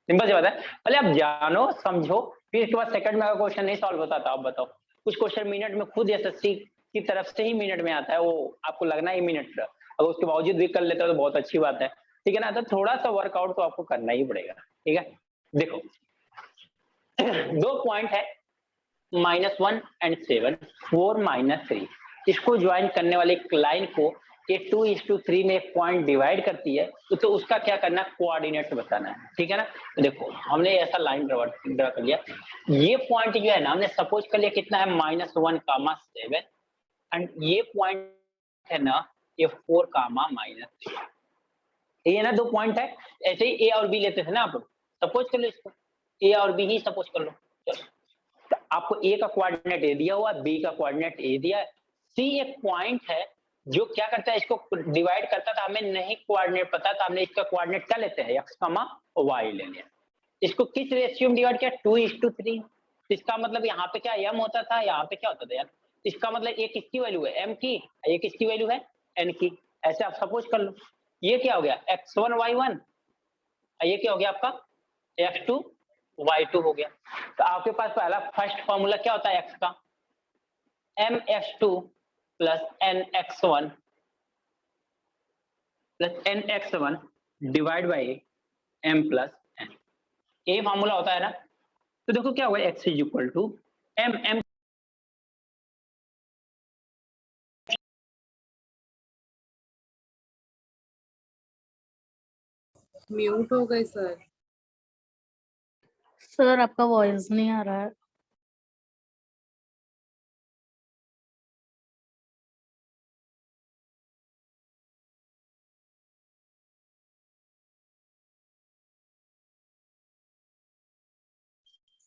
सिंपल सी बात है, पहले आप जानो समझो, फिर उसके बाद सेकंड में अगर क्वेश्चन नहीं सॉल्व होता तो आप बताओ। कुछ क्वेश्चन मिनट में खुद एसएससी की तरफ से ही मिनट में आता है, वो आपको लगना ही मिनट का, अगर उसके बावजूद भी कर लेते हो तो बहुत अच्छी बात है, ठीक है ना। तो थोड़ा सा वर्कआउट तो आपको करना ही पड़ेगा, ठीक है। देखो 2 पॉइंट है, -1 एंड 7, 4 - 3, इसको ज्वाइन करने वाले लाइन को ये 2:3 में एक पॉइंट डिवाइड करती है, तो उसका क्या करना है, कोऑर्डिनेट बताना है, ठीक है ना। तो देखो हमने ऐसा लाइन ड्रा कर लिया, ये पॉइंट जो है ना हमने सपोज कर लिया कितना है, -1, 7, एंड ये पॉइंट है ना ये 4, -3, ये ना 2 पॉइंट है। ऐसे ही ए और बी लेते थे ना आप लोग, सपोज कर लो इसको ए और बी ही सपोज कर लो। चलो तो आपको ए का कोऑर्डिनेट ए दिया हुआ, बी का कोऑर्डिनेट ए दिया है, सी एक पॉइंट है जो क्या करता है, इसको डिवाइड करता था, हमें नहीं कोऑर्डिनेट पता था, हमने इसका कोऑर्डिनेट क्या लेते हैं, x, y ले लिया। इसको किस रेशियो में डिवाइड किया, 2:3। इसका मतलब यहाँ पे क्या m होता था, यहाँ पे क्या होता था यार, इसका मतलब ये किसकी वैल्यू है, m की, ये किसकी वैल्यू है, n की। ऐसे आप सपोज कर लो, ये क्या हो गया, x1 y1, ये क्या हो गया आपका x2 y2 हो गया। तो आपके पास पहला फर्स्ट फॉर्मूला क्या होता है x का, mx2 plus nx1 plus nx1 divide by m plus n, ये फॉर्मूला होता है ना। तो देखो क्या होगा, x is equal to m mute हो गए सर। सर आपका वॉइस नहीं आ रहा है।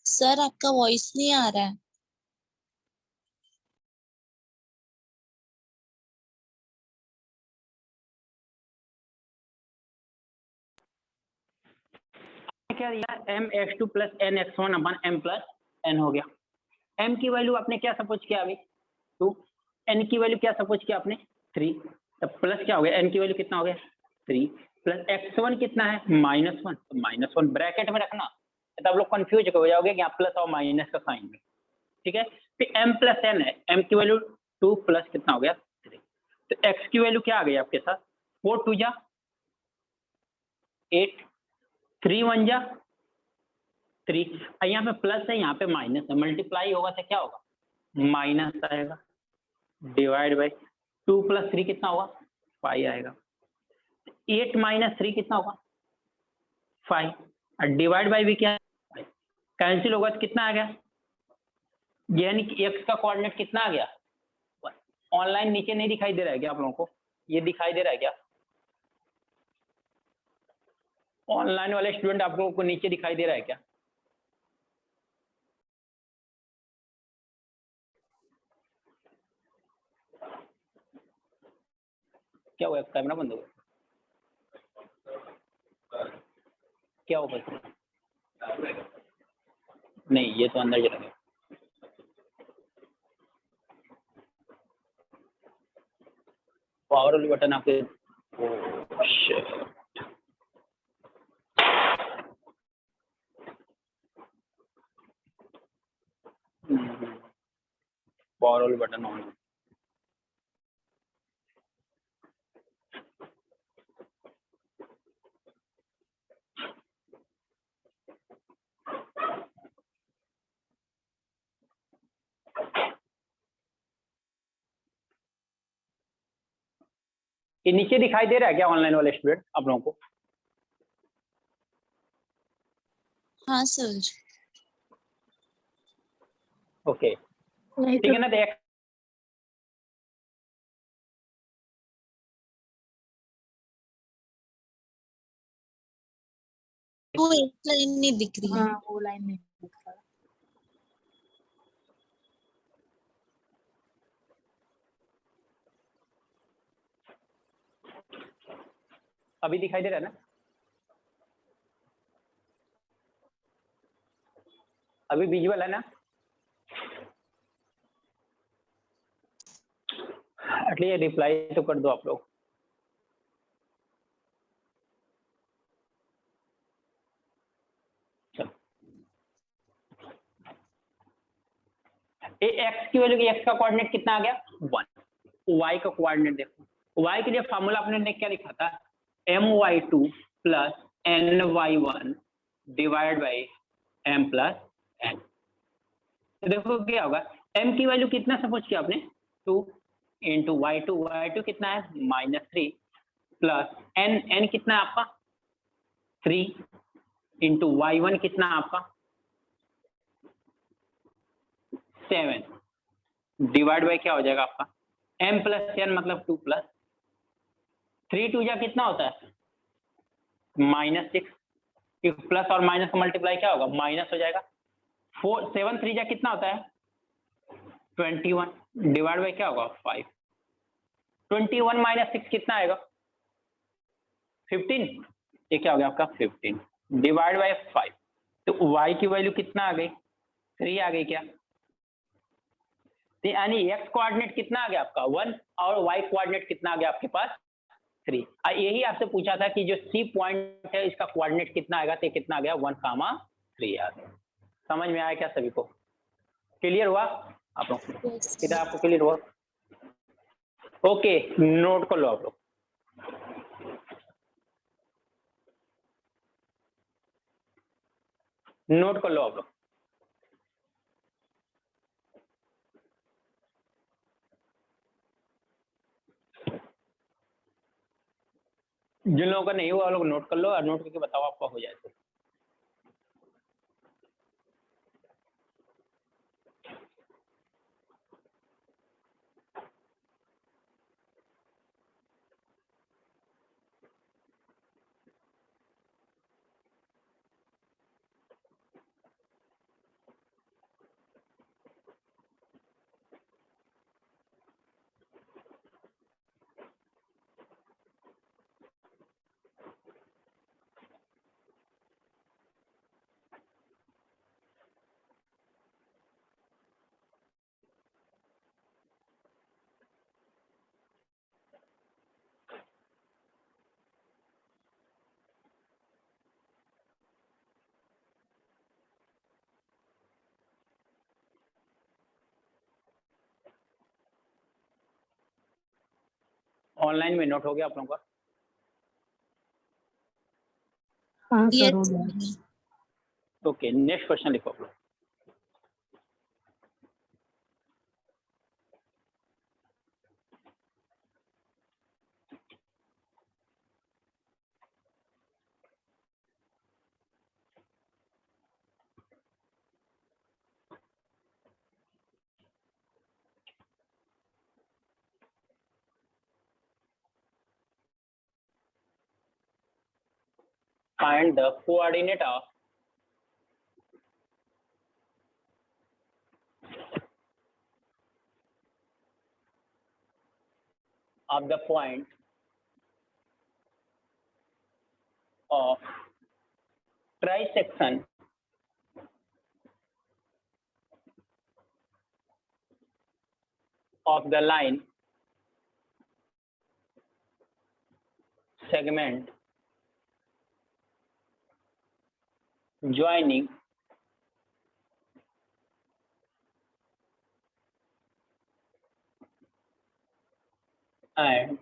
सर आपका वॉइस नहीं आ रहा है। क्या दिया, mx2 प्लस nx1 अपन m प्लस n हो गया। m की वैल्यू आपने क्या सपोज किया अभी 2, n की वैल्यू क्या सपोज किया आपने 3, तो प्लस क्या हो गया, n की वैल्यू कितना हो गया 3, प्लस x1 कितना है -1, तो -1 ब्रैकेट में रखना, तो आप लोग कंफ्यूज हो जाओगे कि यहाँ प्लस और माइनस का साइन है, ठीक है। फिर m प्लस n है, m की वैल्यू 2 प्लस कितना हो गया 3, तो x की वैल्यू क्या आ गई आपके साथ 4 2 जा 8, 3 1 जा 3, यहाँ पे प्लस है यहाँ पे माइनस है, मल्टीप्लाई होगा तो क्या होगा माइनस आएगा, डिवाइड बाई 2 प्लस 3 कितना होगा 5 आएगा, 8 - 3 कितना होगा 5, और डिवाइड बाई भी क्या है कैंसिल होगा तो कितना आ गया, यानी कि x का कोऑर्डिनेट कितना आ गया, ऑनलाइन नीचे नहीं दिखाई दे रहा है क्या आप लोगों को, ये दिखाई दे रहा है क्या, ऑनलाइन वाले स्टूडेंट आप लोगों को नीचे दिखाई दे रहा है क्या, क्या हुआ कैमरा बंद हो गया, क्या होगा नहीं ये तो अंदर चला गया, पावर वाली बटन आपके पावर वाली बटन ऑन, ये नीचे दिखाई दे रहा है क्या ऑनलाइन वाले स्टूडेंट आप लोगों को, हाँ सर। ओके नहीं ठीक है ना, देख वो एक लाइन नहीं दिख रही है। हाँ वो लाइन नहीं दिख रहा। अभी दिखाई दे रहा है ना? अभी विजुअल है ना? एटलीस्ट रिप्लाई तो कर दो आप लोग। एक्स की वैल्यू, एक्स का कोऑर्डिनेट कितना आ गया 1। वाई का कोऑर्डिनेट देखो, वाई के लिए फार्मूला आपने क्या लिखा था, my2 plus ny1 divide by m plus n। तो देखो क्या होगा, m की वैल्यू कितना सपोज किया आपने 2 इंटू y2 कितना है -3 प्लस n कितना है आपका 3 इंटू y1 कितना है आपका 7 डिवाइड बाई क्या हो जाएगा आपका m प्लस n मतलब 2 प्लस 3 2 जा कितना होता है -6, प्लस और माइनस का मल्टीप्लाई क्या होगा माइनस हो जाएगा। 4 7 3 जा कितना होता है 21 डिवाइड बाई क्या होगा 5। 21 माइनस 6 कितना आएगा 15। ये क्या हो गया आपका 15 डिवाइड बाई 5। तो y की वैल्यू कितना आ गई 3 आ गई क्या, यानी x कोऑर्डिनेट कितना आ गया आपका 1 और y कोऑर्डिनेट कितना आ गया आपके पास 3। यही आपसे पूछा था कि जो C पॉइंट है इसका कोऑर्डिनेट कितना आएगा, तो कितना आ गया 1,3 आ गया। समझ में आया क्या सभी को, क्लियर हुआ आप लोग? कितना आपको क्लियर हुआ? ओके, नोट कर लो आप लोग। नोट कर लो आप लोग। जिन लोगों का नहीं हुआ वो लोग नोट कर लो और नोट करके बताओ आपका हो जाए तो। ऑनलाइन में नोट हो गया आप लोगों का? हाँ ये सर हो गया। ओके, नेक्स्ट क्वेश्चन लिखो आप लोग। Find the coordinate of the point of trisection of the line segment joining and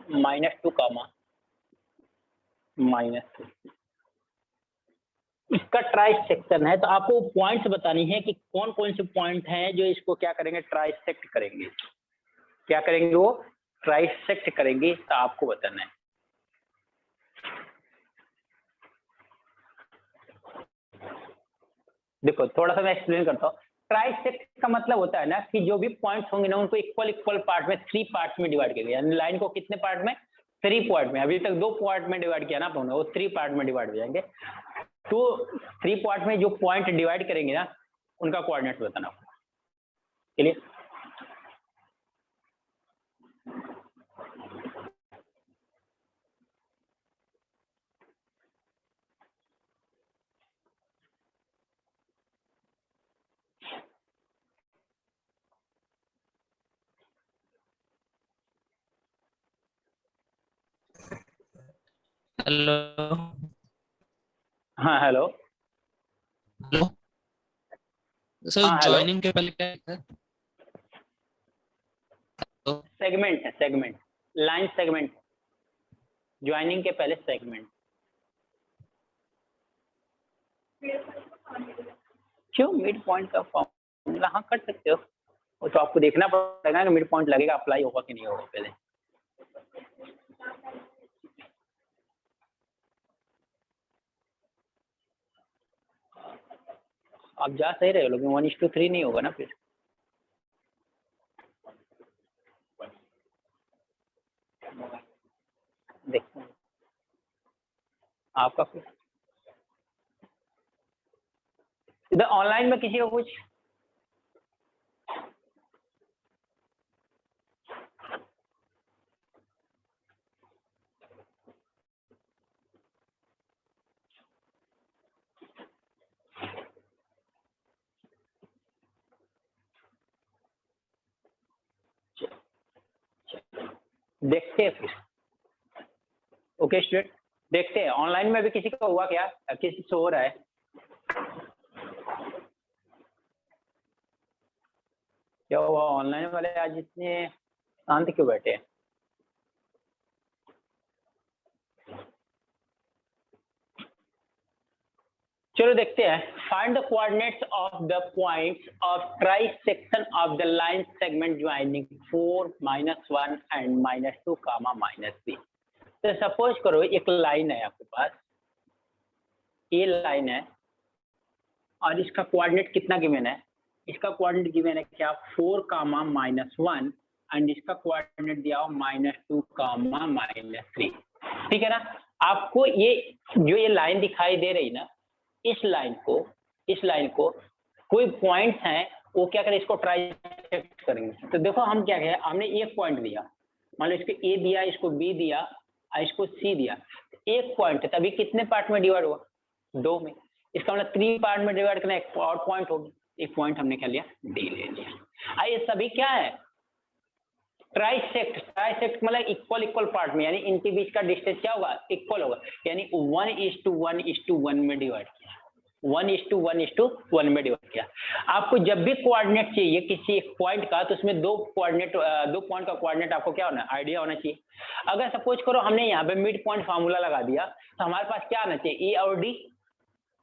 -2 comma -2। इसका ट्राइसेक्शन है, तो आपको पॉइंट्स बतानी है कि कौन कौन से पॉइंट हैं जो इसको क्या करेंगे ट्राइसेक्ट करेंगे। क्या करेंगे वो ट्राइसेक्ट करेंगे, तो आपको बताना है। देखो थोड़ा सा मैं एक्सप्लेन करता हूँ। ट्राइसेक्ट का मतलब होता है ना कि जो भी पॉइंट्स होंगे ना उनको इक्वल पार्ट में 3 पार्ट में डिवाइड करेंगे, यानी लाइन को कितने पार्ट में 3 पार्ट में। अभी तक 2 पार्ट में डिवाइड किया ना आपने, वो 3 पार्ट में डिवाइड हो जाएंगे। तो 3 पार्ट में जो पॉइंट डिवाइड करेंगे ना उनका कोऑर्डिनेट बताना होगा। चलिए हेलो हाँ हेलो। हेलो सर, हाँ हेलो। ज्वाइनिंग के पहले क्या है? सेगमेंट है, सेगमेंट, लाइन सेगमेंट, ज्वाइनिंग के पहले सेगमेंट। क्यों मिड पॉइंट का फॉर्मूला? हाँ कर सकते हो, वो तो आपको देखना पड़ेगा कि मिड पॉइंट लगेगा, अप्लाई होगा कि नहीं होगा पहले। आप जा सही रहे हो, लेकिन 1:3 नहीं होगा ना फिर। देखते हैं आपका कुछ इधर ऑनलाइन में किसी को कुछ देखते हैं फिर। ओके स्टूडेंट, देखते हैं ऑनलाइन में भी किसी का हुआ क्या, किसी से हो रहा है? क्या हुआ ऑनलाइन वाले आज इतने शांत क्यों बैठे हैं? चलो देखते हैं। Find the coordinates of the points of try section of the line segment joining 4, -1 and -2, -3। तो सपोज करो एक लाइन है आपके पास, ये लाइन है और इसका कोऑर्डिनेट कितना गिवन है? इसका कोऑर्डिनेट गिवन है क्या? 4, -1 एंड इसका कोऑर्डिनेट दिया हो -2, -3। ठीक है ना? आपको ये जो ये लाइन दिखाई दे रही ना, इस लाइन को कोई पॉइंट्स हैं, वो क्या करें, इसको ट्राइसेक्ट करेंगे। तो देखो हम क्या कहें, हमने एक पॉइंट दिया, मान लो इसको ए दिया, इसको बी दिया और इसको सी दिया। एक पॉइंट है, तभी कितने पार्ट में डिवाइड हुआ? 2 में। इसका मतलब 3 पार्ट में डिवाइड करना, एक और पॉइंट होगी। एक पॉइंट हमने क्या लिया? डी ले लिया। ये सभी क्या है? ट्राइसेक्ट। ट्राइसेक्ट मतलब इक्वल पार्ट में, यानी इनके बीच का डिस्टेंस क्या होगा? इक्वल होगा, यानी 1:1:1 में डिवाइड किया। 1:1:1 में डिवाइड किया। आपको जब भी कोऑर्डिनेट चाहिए किसी एक पॉइंट का, तो उसमें दो पॉइंट का कोऑर्डिनेट आपको क्या होना? आइडिया होना चाहिए। अगर सपोज करो हमने यहाँ पे मिड पॉइंट फार्मूला लगा दिया, तो हमारे पास क्या आना चाहिए? ए और डी।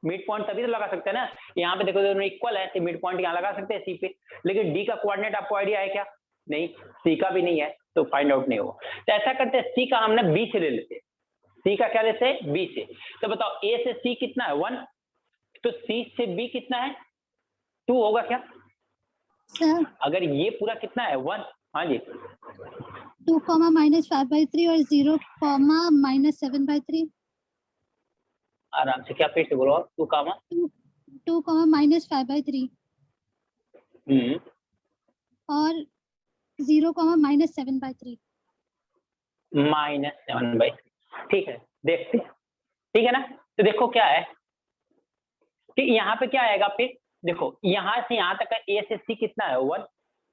मिड पॉइंट तभी तो लगा सकते हैं ना। यहाँ पे देखो दोनों इक्वल है, तो मिड पॉइंट यहाँ लगा सकते हैं सी पे। लेकिन डी का कोऑर्डिनेट आपको आइडिया है क्या? नहीं। सी का भी नहीं है, तो फाइंड आउट नहीं होगा। तो ऐसा करते हैं, सी का हमने बी से ले लेते हैं। सी का क्या लेते हैं? बी से। तो बताओ ए से सी कितना है? 1। तो सी से बी कितना है? 2 होगा क्या? सर अगर ये पूरा कितना है? 1। हाँ जी, 2, -5/3 और 0, -7/3। आराम से। क्या फिर से बोलो? 2, 2, -5/3 और 0, -7/3। -7/3। ठीक है, देखते हैं। ठीक है ना? तो देखो क्या है कि यहाँ पे क्या आएगा फिर? देखो यहाँ से यहाँ तक का ए से सी कितना है? 1।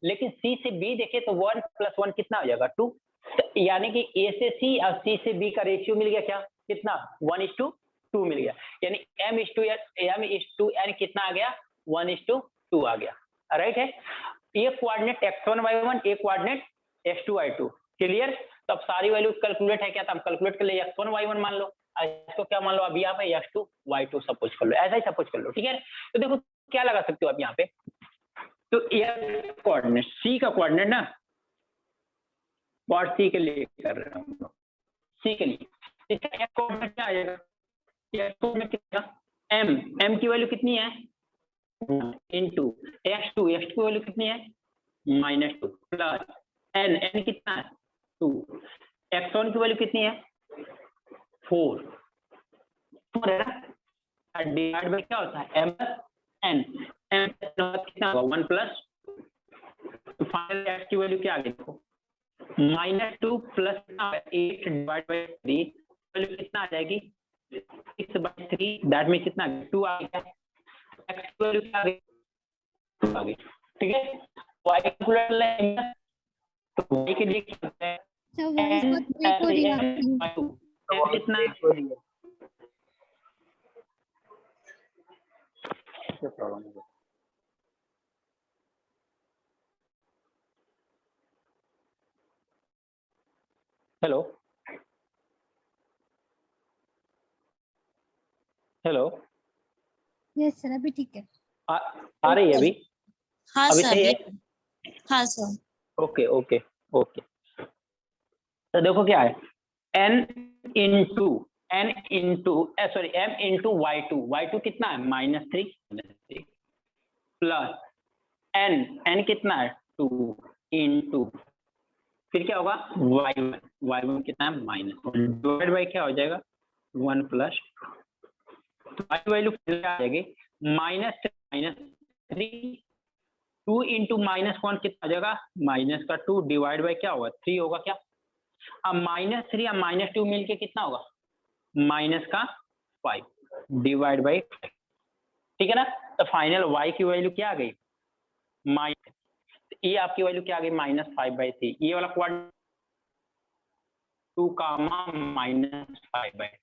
लेकिन सी से बी देखे तो 1 + 1 कितना हो जाएगा? 2। तो यानी कि ए से सी और सी से बी का रेशियो मिल गया क्या? कितना? 1:2 मिल गया। यानी m:n कितना आ गया? 1:2 आ गया। राइट है? ये कोऑर्डिनेट x1 y1, एक कोऑर्डिनेट x2 y2। क्लियर? तो अब सारी वैल्यू कैलकुलेट है क्या? तो हम कैलकुलेट कर ले, x1 y1 मान लो, इसको क्या मान लो? अभी यहाँ पे x2 y2 सपोज कर लो, ऐसा ही सपोज कर लो। ठीक है? तो देखो क्या लगा सकते हो आप यहाँ पे, तो ये कोऑर्डिनेट सी का कोऑर्डिनेट ना, पार्ट सी के लिए कर रहे हैं हम लोग, सी के लिए। इसका x कोऑर्डिनेट क्या आएगा? x कोऑर्डिनेट कितना? m की वैल्यू कितनी है? इनटू x2 की वैल्यू कितनी है? -2 प्लस n कितना है? 2। x1 की वैल्यू कितनी है? 4 है ना? डिवाइड बाय क्या होता है? m कितना होगा? 1 प्लस। तो फाइनल x की वैल्यू क्या आ गई? देखो -2 प्लस 8 डिवाइड बाय 3, वैल्यू कितना आ जाएगी? 6/3। दैट मीन कितना? 2 आ गया। x की वैल्यू क्या आ गई? 2 आ गई। ठीक है? y कैलकुलेट लेंगे तो y के लिए क्या होता है? सर वॉइस बहुत ब्रेक हो रही है आपकी। एम कितना है? हेलो हेलो, यस सर, अभी ठीक है। आ रही है अभी? हाँ अभी सर सही है? हाँ सर। Okay okay okay. तो देखो क्या है, n into sorry m into y2 कितना है? -3 प्लस n कितना है? 2 इंटू फिर क्या होगा? y1 कितना है? -1 डिवाइड बाई क्या हो जाएगा? 1 प्लस तो y वैल्यू फिर आ जाएगी -3 2 इंटू -1 कितना हो जाएगा? -2 डिवाइड बाई क्या होगा? 3 होगा क्या? अब -3 और -2 मिलके कितना होगा? -5 डिवाइड बाई, ठीक है ना? तो फाइनल y की वैल्यू क्या आ गई? ये आपकी वैल्यू क्या आ गई? -5/3। ये वाला क्वाड 2 -5/3।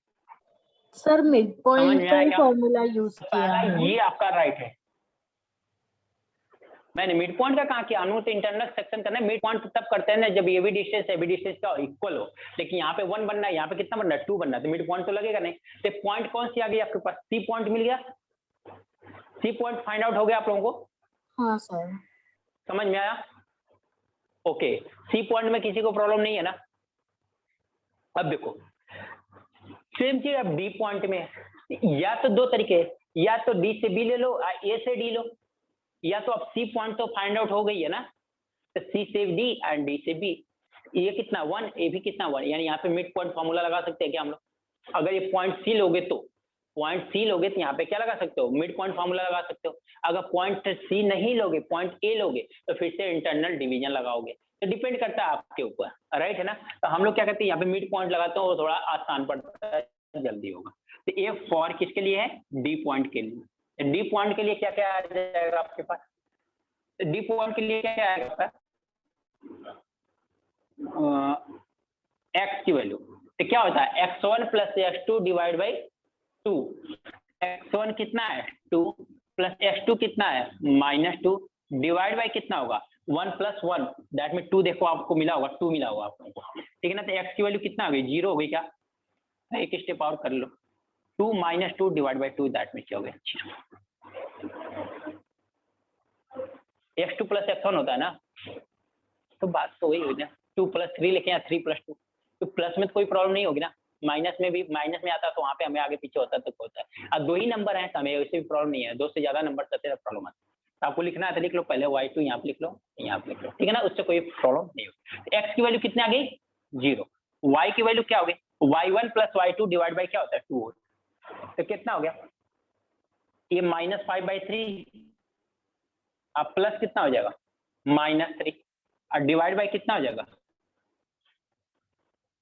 सर मिड समझ पॉइंट में का आया ही क्या? फॉर्मूला यूज किया पहला है। ये आपका राइट है। मैंने मिड पॉइंट का कहा कि अनु तो इंटरनल सेक्शन करना है, मिड पॉइंट तब करते हैं ना जब ये भी डिस्टेंस का इक्वल हो, लेकिन यहाँ पे 1 बनना है, यहाँ पे कितना बनना है? 2 बनना है, तो मिड पॉइंट तो लगेगा नहीं। तो पॉइंट कौन सी आ गई आपके पास? सी पॉइंट मिल गया। सी पॉइंट फाइंड आउट हो गया आप लोगों को? हाँ सर। समझ में आया? ओके, सी पॉइंट में किसी को प्रॉब्लम नहीं है ना? अब देखो सेम चीज अब डी पॉइंट में, या तो दो तरीके, या तो डी से बी ले लो, ए से डी लो, या तो अब सी पॉइंट तो फाइंड आउट हो गई है ना, तो सी से डी एंड डी से बी। ये कितना 1, ए भी कितना 1, यानी यहाँ पे मिड पॉइंट फॉर्मूला लगा सकते हैं क्या हम लोग? अगर ये पॉइंट सी लोगे तो यहाँ पे क्या लगा सकते हो? मिड पॉइंट फॉर्मूला लगा सकते हो। अगर पॉइंट सी नहीं लोगे, पॉइंट ए लोगे, तो फिर से इंटरनल डिवीजन लगाओगे। तो डिपेंड करता है आपके ऊपर, राइट है ना? तो हम लोग क्या करते हैं, यहाँ पे मिड पॉइंट लगाते हैं, वो थोड़ा आसान पड़ता है, जल्दी होगा। तो ये फॉर किसके लिए है? डी पॉइंट के लिए। डी पॉइंट के लिए क्या क्या आ जाएगा आपके पास? डी पॉइंट के लिए क्या क्या आएगा आपका? एक्स की वैल्यू तो क्या होता है? x1 plus x2 divide by 2। x1 कितना है? 2 प्लस x2 कितना है? -2 डिवाइड बाई कितना होगा? 1 प्लस 1, दैट में 2 देखो आपको मिला होगा, 2 मिला होगा आप लोगों को, ठीक है ना? तो x की वैल्यू कितना हो गई? 0 हो गई क्या? एक स्टेप और कर लो, 2 - 2 डिवाइड बाई 2, दैट में क्या हो गया? 0। x2 प्लस x1 होता है ना, तो बात तो वही हुई ना। 2 प्लस 3 लिखे या 3 प्लस 2, तो प्लस में तो कोई प्रॉब्लम नहीं होगी ना, माइनस में भी, माइनस में आता तो वहाँ पे हमें आगे पीछे होता तो होता है। अब 2 ही नंबर हैं तो हमें उससे भी प्रॉब्लम नहीं है, 2 से ज्यादा नंबर से प्रॉब्लम आता है। तो आपको लिखना है तो लिख लो, पहले y2 यहाँ पे लिख लो, यहाँ पे लिख लो, ठीक है ना? उससे कोई प्रॉब्लम नहीं होगी। x की वैल्यू कितनी आ गई? 0। y की वैल्यू क्या हो गई? y1 plus y2 divide by क्या होता है? 2। तो कितना हो गया? ये -5/3, अब प्लस कितना हो जाएगा? -3, और डिवाइड बाई कितना हो जाएगा?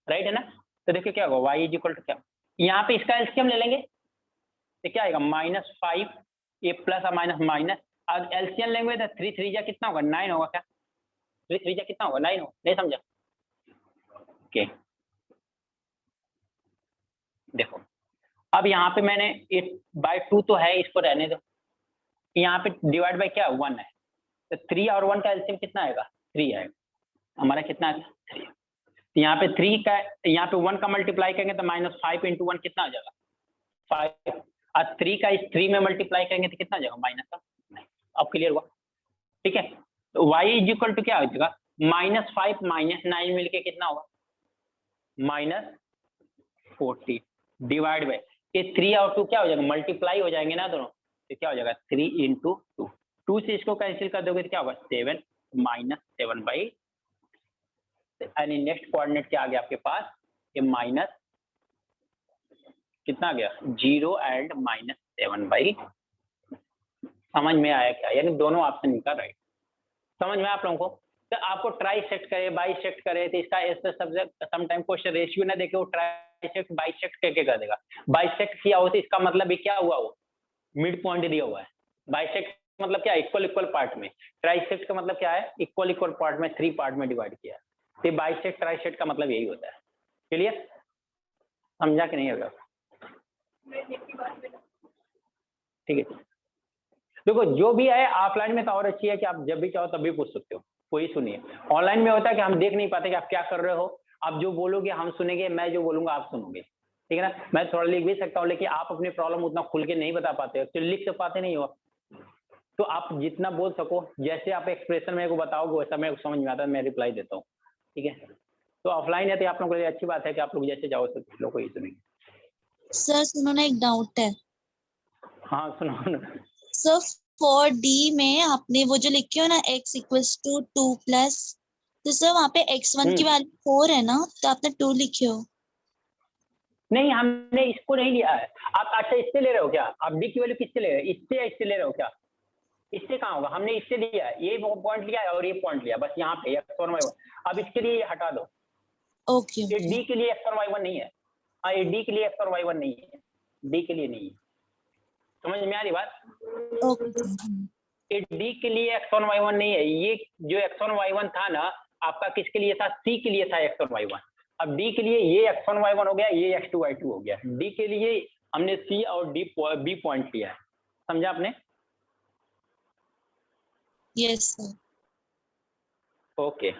राइट है ना? तो देखिए क्या होगा, y इज इक्वल टू क्या, यहाँ पे इसका एलसीएम ले लेंगे तो क्या आएगा? -5, ये प्लस और माइनस माइनस, अब एलसीएम लेंगे तो 3 3 जा कितना होगा? 9 होगा क्या? 3 3 जा कितना होगा? 9 होगा, नहीं समझा? ओके देखो, अब यहाँ पे मैंने 8/2 तो है, इसको रहने दो, यहाँ पे डिवाइड बाई क्या 1 है, तो 3 और 1 का एलसीएम कितना आएगा? 3 आएगा हमारा, कितना आएगा? 3। यहाँ पे 3 का, यहाँ पे 1 का मल्टीप्लाई करेंगे तो -5 × 1 कितना आ जाएगा? 5, और 3 का इस 3 में मल्टीप्लाई करेंगे तो कितना आ जाएगा? -9। अब क्लियर हुआ? ठीक है, तो y इज इक्वल टू क्या हो जाएगा? -5 - 9 मिलके कितना होगा? -40 डिवाइड बाई, ये 3 और 2 क्या हो जाएगा? मल्टीप्लाई हो जाएंगे ना दोनों, तो क्या हो जाएगा? 3 × 2, 2 से इसको कैंसिल कर दोगे तो क्या होगा? 7 - 7/, यानी नेक्स्ट कोऑर्डिनेट क्या आ गया आपके पास? ये माइनस कितना आ गया? 0 एंड -7/। समझ में आया क्या? यानी दोनों ऑप्शन इनका राइट। समझ में आप लोगों को? तो आपको ट्राई सेक्ट करे, बाई सेक्ट करे, तो इसका ऐसा सब्जेक्ट समटाइम क्वेश्चन रेशियो ना देके वो ट्राई सेक्ट बाई सेक्ट करके कर देगा। बाई सेक्ट किया हो तो इसका मतलब ये क्या हुआ? वो मिड पॉइंट दिया हुआ है। बाई सेक्ट मतलब क्या? इक्वल इक्वल पार्ट में। ट्राई सेक्ट का मतलब क्या है? इक्वल इक्वल पार्ट में 3 पार्ट में डिवाइड किया है। तो बाई सेक्ट ट्राई सेक्ट का मतलब यही होता है। क्लियर? समझा कि नहीं होगा? ठीक है, देखो जो भी है ऑफलाइन में तो और अच्छी है कि आप जब भी चाहो तब भी पूछ सकते हो, कोई इशू नहीं है। ऑनलाइन में होता है कि हम देख नहीं पाते कि आप क्या कर रहे हो, आप जो बोलोगे हम सुनेंगे, मैं जो बोलूंगा आप सुनोगे, ठीक है ना। मैं थोड़ा लिख भी सकता हूँ, लेकिन आप अपनी प्रॉब्लम उतना खुल के नहीं बता पाते हो, तो लिख तो पाते नहीं हो। तो आप जितना बोल सको, जैसे आप एक्सप्रेशन मेरे को बताओगे वैसा मेरे को समझ में आता है, मैं रिप्लाई देता हूँ, ठीक है। तो ऑफलाइन है तो आप लोगों के लिए अच्छी बात है कि आप लोग जैसे जाओ तो लोग कोई इशू नहीं। सर सुनो ना, एक डाउट है हाँ सुनो ना। सर। फॉर डी में आपने वो जो लिखे हो ना x इक्वल्स टू 2 प्लस, तो सर वहाँ पे x1 की वैल्यू 4 है ना, तो आपने 2 लिखे हो। नहीं, हमने इसको नहीं लिया है। आप अच्छा इससे ले रहे हो क्या? आप डी की वैल्यू किससे ले रहे हो? इससे या इससे ले रहे हो क्या? इससे कहाँ होगा? हमने इससे लिया है, ये पॉइंट लिया है और ये पॉइंट लिया, बस यहाँ पे x और y1। अब इसके लिए हटा दो, ओके ये डी के लिए x और y1 नहीं है। हाँ, ये डी के लिए x और y1 नहीं है, डी के लिए नहीं है। समझ में आ रही बात? ओके। ये डी के लिए x और y1 नहीं है। ये जो x और y1 था ना, आपका किसके लिए था? सी के लिए था x और y1। अब डी के लिए ये x1 y1 हो गया, ये x2 y2 हो गया। डी के लिए हमने सी और डी बी पॉइंट लिया है, समझा आपने? Yes sir. Okay.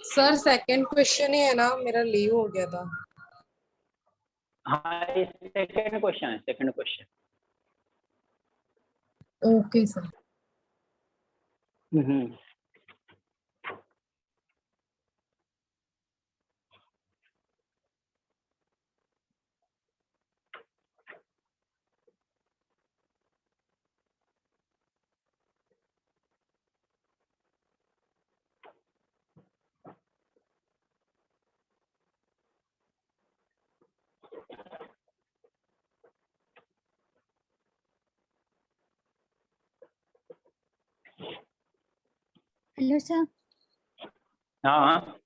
Sir second question ही है ना, मेरा लीव हो गया था। हाँ, ये सेकंड क्वेश्चन है, second question. Okay sir. Hmm. Hello sir. हाँ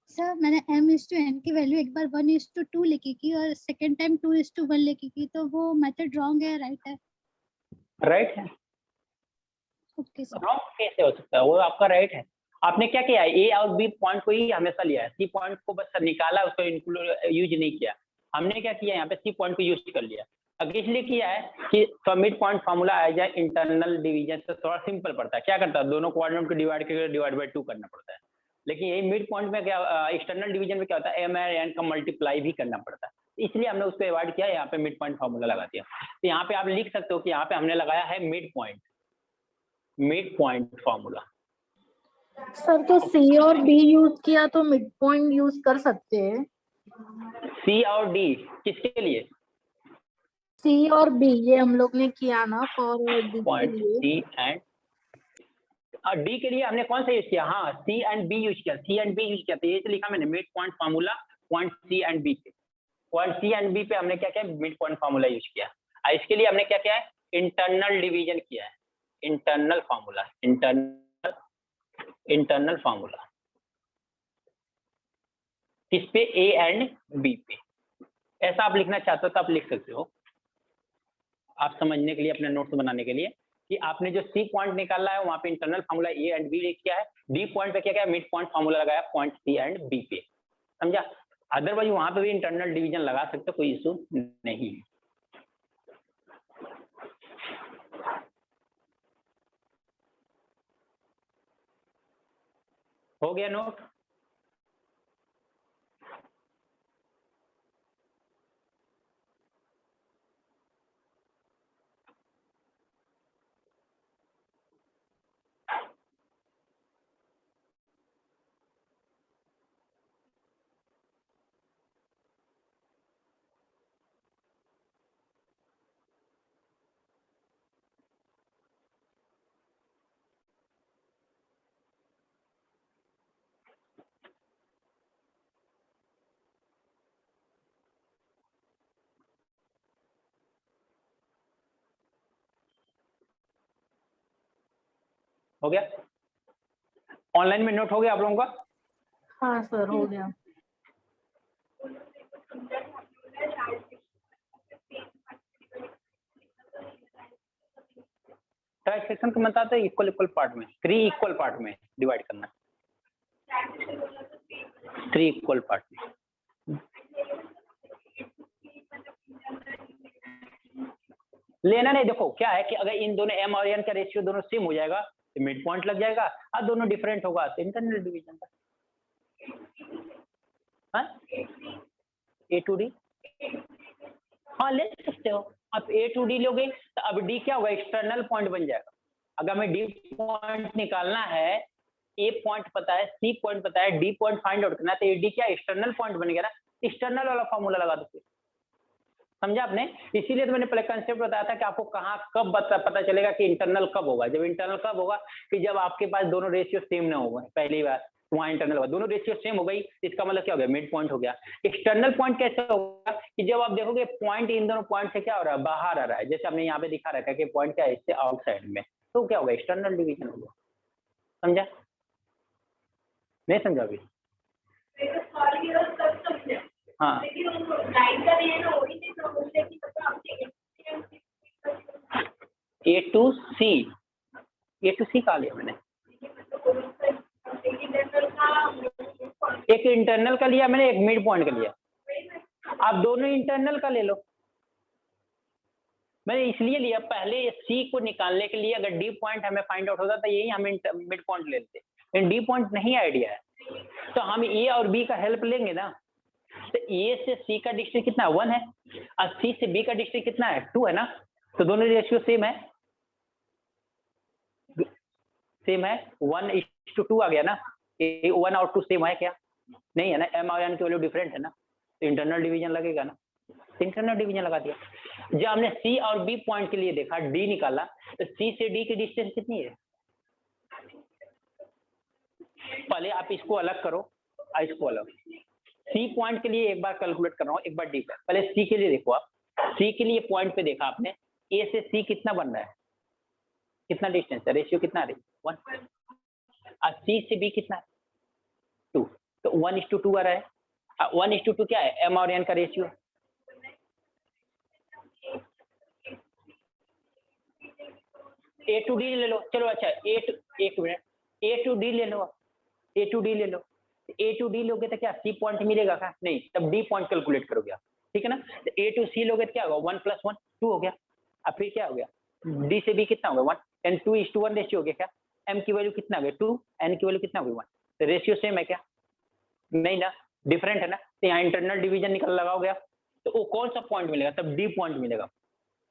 सर मैंने m/n की वैल्यू एक बार 1:2 लिखी थी और सेकंड टाइम 2:1 लिखी थी, तो वो मेथड रॉन्ग है राइट है? राइट है। Okay sir. रॉन्ग कैसे हो सकता है? वो आपका राइट है। आपने क्या किया है? ए और बी पॉइंट को ही हमेशा लिया है, सी पॉइंट को बस निकाला, उसको इंक्लूड यूज नहीं किया। हमने क्या किया यहाँ पे? सी पॉइंट को यूज कर लिया। अब इसलिए किया है कि मिड पॉइंट फार्मूला आ जाए, इंटरनल डिवीजन से थोड़ा सिंपल पड़ता है। क्या करता है? दोनों क्वाड्रेंट को डिवाइड करके डिवाइड बाई 2 करना पड़ता है। लेकिन यही मिड पॉइंट में क्या, एक्सटर्नल डिवीजन में क्या होता है? एम और एन का मल्टीप्लाई भी करना पड़ता है। इसलिए हमने उसको अवॉइड किया, यहाँ पे मिड पॉइंट फार्मूला लगा दिया। तो यहाँ पे आप लिख सकते हो कि यहाँ पे हमने लगाया है mid point, mid point formula. Sir तो सी और डी यूज किया तो मिड पॉइंट यूज कर सकते हैं। सी और डी किसके लिए? सी और बी ये हम लोग ने किया ना फॉर डी के पॉइंट लिए। सी एंड डी के लिए हमने कौन सा यूज किया? हाँ, सी एंड बी यूज किया, सी एंड बी यूज किया। तो ये तो लिखा मैंने mid point formula point C and B पे। पॉइंट सी एंड बी पे हमने क्या किया? मिड पॉइंट फार्मूला यूज किया। इसके लिए हमने क्या किया है? इंटरनल डिवीजन किया है, इंटरनल फार्मूला, इंटरनल फार्मूला किस पे? ए एंड बी पे। ऐसा आप लिखना चाहते हो तो आप लिख सकते हो, आप समझने के लिए, अपने नोट्स बनाने के लिए, कि आपने जो सी पॉइंट निकाला है वहां पे internal formula A and B किया है, डी पॉइंट पे क्या किया? मिड पॉइंट फार्मूला लगाया पॉइंट सी एंड बी पे, समझा? अदरवाइज वहां पे भी इंटरनल डिवीजन लगा सकते हो, कोई इशू नहीं है। हो गया नोट? हो गया? ऑनलाइन में नोट हो गया आप लोगों का? हाँ सर हो गया। ट्रांससेक्शन का मतलब है इक्वल इक्वल पार्ट में, 3 इक्वल पार्ट में डिवाइड करना, 3 इक्वल पार्ट में लेना नहीं। देखो क्या है कि अगर इन दोनों m और n का रेशियो दोनों सेम हो जाएगा तो मिड पॉइंट लग जाएगा, और दोनों डिफरेंट होगा तो इंटरनल डिवीजन का। हाँ a to d, हाँ ले सकते हो आप। a to d लोगे तो अब d क्या होगा, एक्सटर्नल पॉइंट बन जाएगा। अगर हमें d पॉइंट निकालना है, a पॉइंट पता है, c पॉइंट पता है, d पॉइंट फाइंड आउट करना है, तो d क्या एक्सटर्नल पॉइंट बन गया ना, एक्सटर्नल वाला फॉर्मूला लगा दो। समझा आपने? इसीलिए तो मैंने पहले कंसेप्ट बताया था कि आपको कहाँ कब पता चलेगा कि इंटरनल कब होगा। जब इंटरनल कब होगा कि जब आपके पास दोनों रेशियो सेम ना होगा। पहली बार वहाँ इंटरनल होगा, दोनों रेशियो सेम हो गई, इसका मतलब क्या हो गया, मिड पॉइंट हो गया। एक्सटर्नल पॉइंट कैसे होगा कि जब आप देखोगे पॉइंट इन दोनों पॉइंट से क्या हो रहा है, बाहर आ रहा है। जैसे हमने यहाँ पे दिखा रखा है कि पॉइंट क्या है, इससे आउटसाइड में, तो क्या होगा, एक्सटर्नल डिवीजन होगा। समझा? नहीं समझा अभी? हाँ ए टू सी का लिया मैंने, एक इंटरनल का लिया मैंने, एक मिड पॉइंट का लिया। आप दोनों इंटरनल का ले लो। मैंने इसलिए लिया, पहले सी को निकालने के लिए अगर डी पॉइंट हमें फाइंड आउट होता तो यही हम मिड पॉइंट ले लेते, लेकिन डी पॉइंट नहीं आइडिया है, तो हम ए और बी का हेल्प लेंगे ना। तो ए से सी का डिस्टेंस कितना, 1 है, और सी से बी का डिस्टेंस कितना है, 2 है ना। तो दोनों रेशियो सेम है, 1:2 आ गया ना। 1 और 2 सेम है क्या? नहीं है ना। m और n की वैल्यू डिफरेंट है ना, तो इंटरनल डिवीजन लगेगा ना, इंटरनल डिवीजन लगा दिया। जब हमने c और b पॉइंट के लिए देखा, d निकाला, तो c से d की डिस्टेंस कितनी है? पहले आप इसको अलग करो और इसको अलग। c पॉइंट के लिए एक बार कैलकुलेट कर रहा हूँ, एक बार d पे। पहले c के लिए देखो आप, c के लिए पॉइंट पे देखा आपने, a से c कितना बन रहा है, कितना डिस्टेंस है, रेशियो कितना है, 1, और c से b कितना है, 2, तो 1:2 आ रहा है। 1:2 क्या है, m और n का रेशियो। a to d ले लो, चलो अच्छा एक मिनट, a to d ले लो, a to d ले लो। a to d लोगे तो क्या c पॉइंट मिलेगा क्या? नहीं, तब d पॉइंट कैलकुलेट करोगे आप, ठीक है ना। तो a to c लोगे तो क्या होगा, 1 + 1 2 हो गया। अब फिर क्या हो गया, d से b कितना हो गया, 1, and 2:1 रेशियो हो गया क्या। m की वैल्यू कितना हो गया, 2, n की वैल्यू कितना हो गया, 1, तो रेशियो सेम है क्या? नहीं ना, डिफरेंट है ना। तो यहाँ इंटरनल डिवीजन निकल लगाओगे आप, तो वो कौन सा पॉइंट मिलेगा, तब डी पॉइंट मिलेगा।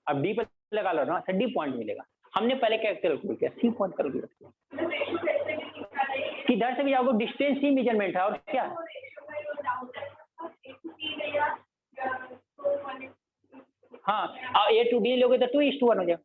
अब डी पर लगा लो ना, तो डी पॉइंट मिलेगा। हमने पहले क्या कैलकुलेट किया, सी पॉइंट कैलकुलेट किया। किधर से भी आपको डिस्टेंस ही मेजरमेंट है, और क्या। हाँ, ए टू डी लोगे तो 2:1 हो जाएगा।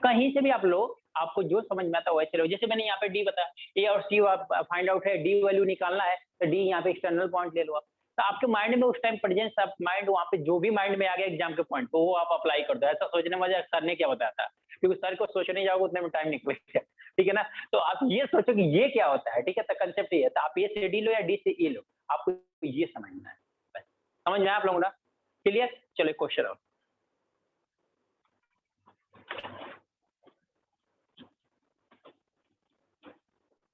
कहीं से भी आप लो, आपको जो समझ में आता है वैसे लो। जैसे मैंने यहाँ पे डी बताया, ए और सी फाइंड आउट है, डी वैल्यू निकालना है, तो डी यहाँ पे एक्सटर्नल पॉइंट ले लो आप। तो आपके माइंड में उस टाइम प्रेजेंस, आप माइंड वहाँ पे जो भी माइंड में आ गया एग्जाम के पॉइंट, तो वो आप अप्लाई कर दो। ऐसा सोचने में सर ने क्या बताया था, क्योंकि सर को सोचने जाओगे उतने में टाइम निकलेगा, ठीक है ना। तो आप ये सोचो कि ये क्या होता है, ठीक है। तो कंसेप्ट ये है, तो आप ए से डी लो या डी से ए लो, आपको ये समझना है। बस समझ में आया आप लोगों का? क्लियर? चलो क्वेश्चन और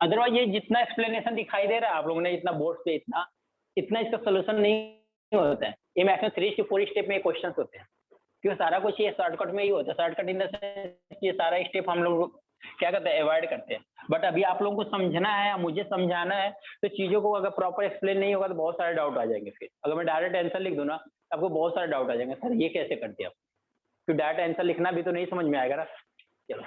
अदरवाइज ये जितना एक्सप्लेनेशन दिखाई दे रहा है आप लोगों ने, इतना बोर्ड पे इतना इसका सोल्यूशन नहीं होता है। ये मैक्सिमम 3 से 4 स्टेप में क्वेश्चंस होते हैं, क्योंकि सारा कुछ ये शॉर्टकट में ही होता है। शॉर्टकट इन द सेंस ये सारा स्टेप हम लोग क्या करते हैं, अवॉइड करते हैं। बट अभी आप लोगों को समझना है, मुझे समझाना है, तो चीजों को अगर प्रॉपर एक्सप्लेन नहीं होगा तो बहुत सारे डाउट आ जाएंगे। फिर अगर मैं डायरेक्ट आंसर लिख दूं ना, आपको बहुत सारे डाउट आ जाएंगे, सर ये कैसे करते हैं आप, तो डायरेक्ट आंसर लिखना भी तो नहीं समझ में आएगा ना। चलो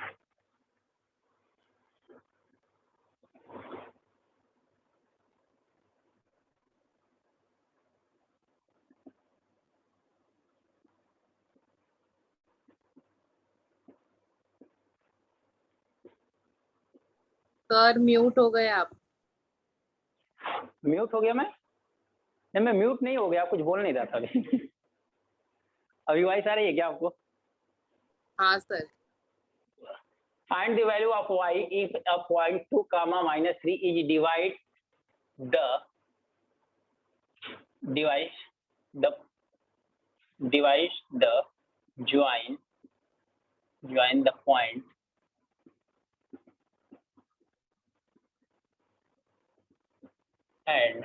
सर म्यूट हो गए आप। म्यूट हो गया मैं? नहीं, मैं म्यूट नहीं हो गया, कुछ बोल नहीं रहा था अभी। अभी वॉइस आ रही है क्या आपको? हाँ sir. Find the value of y if a point 2 comma minus 3 is divide the join the point and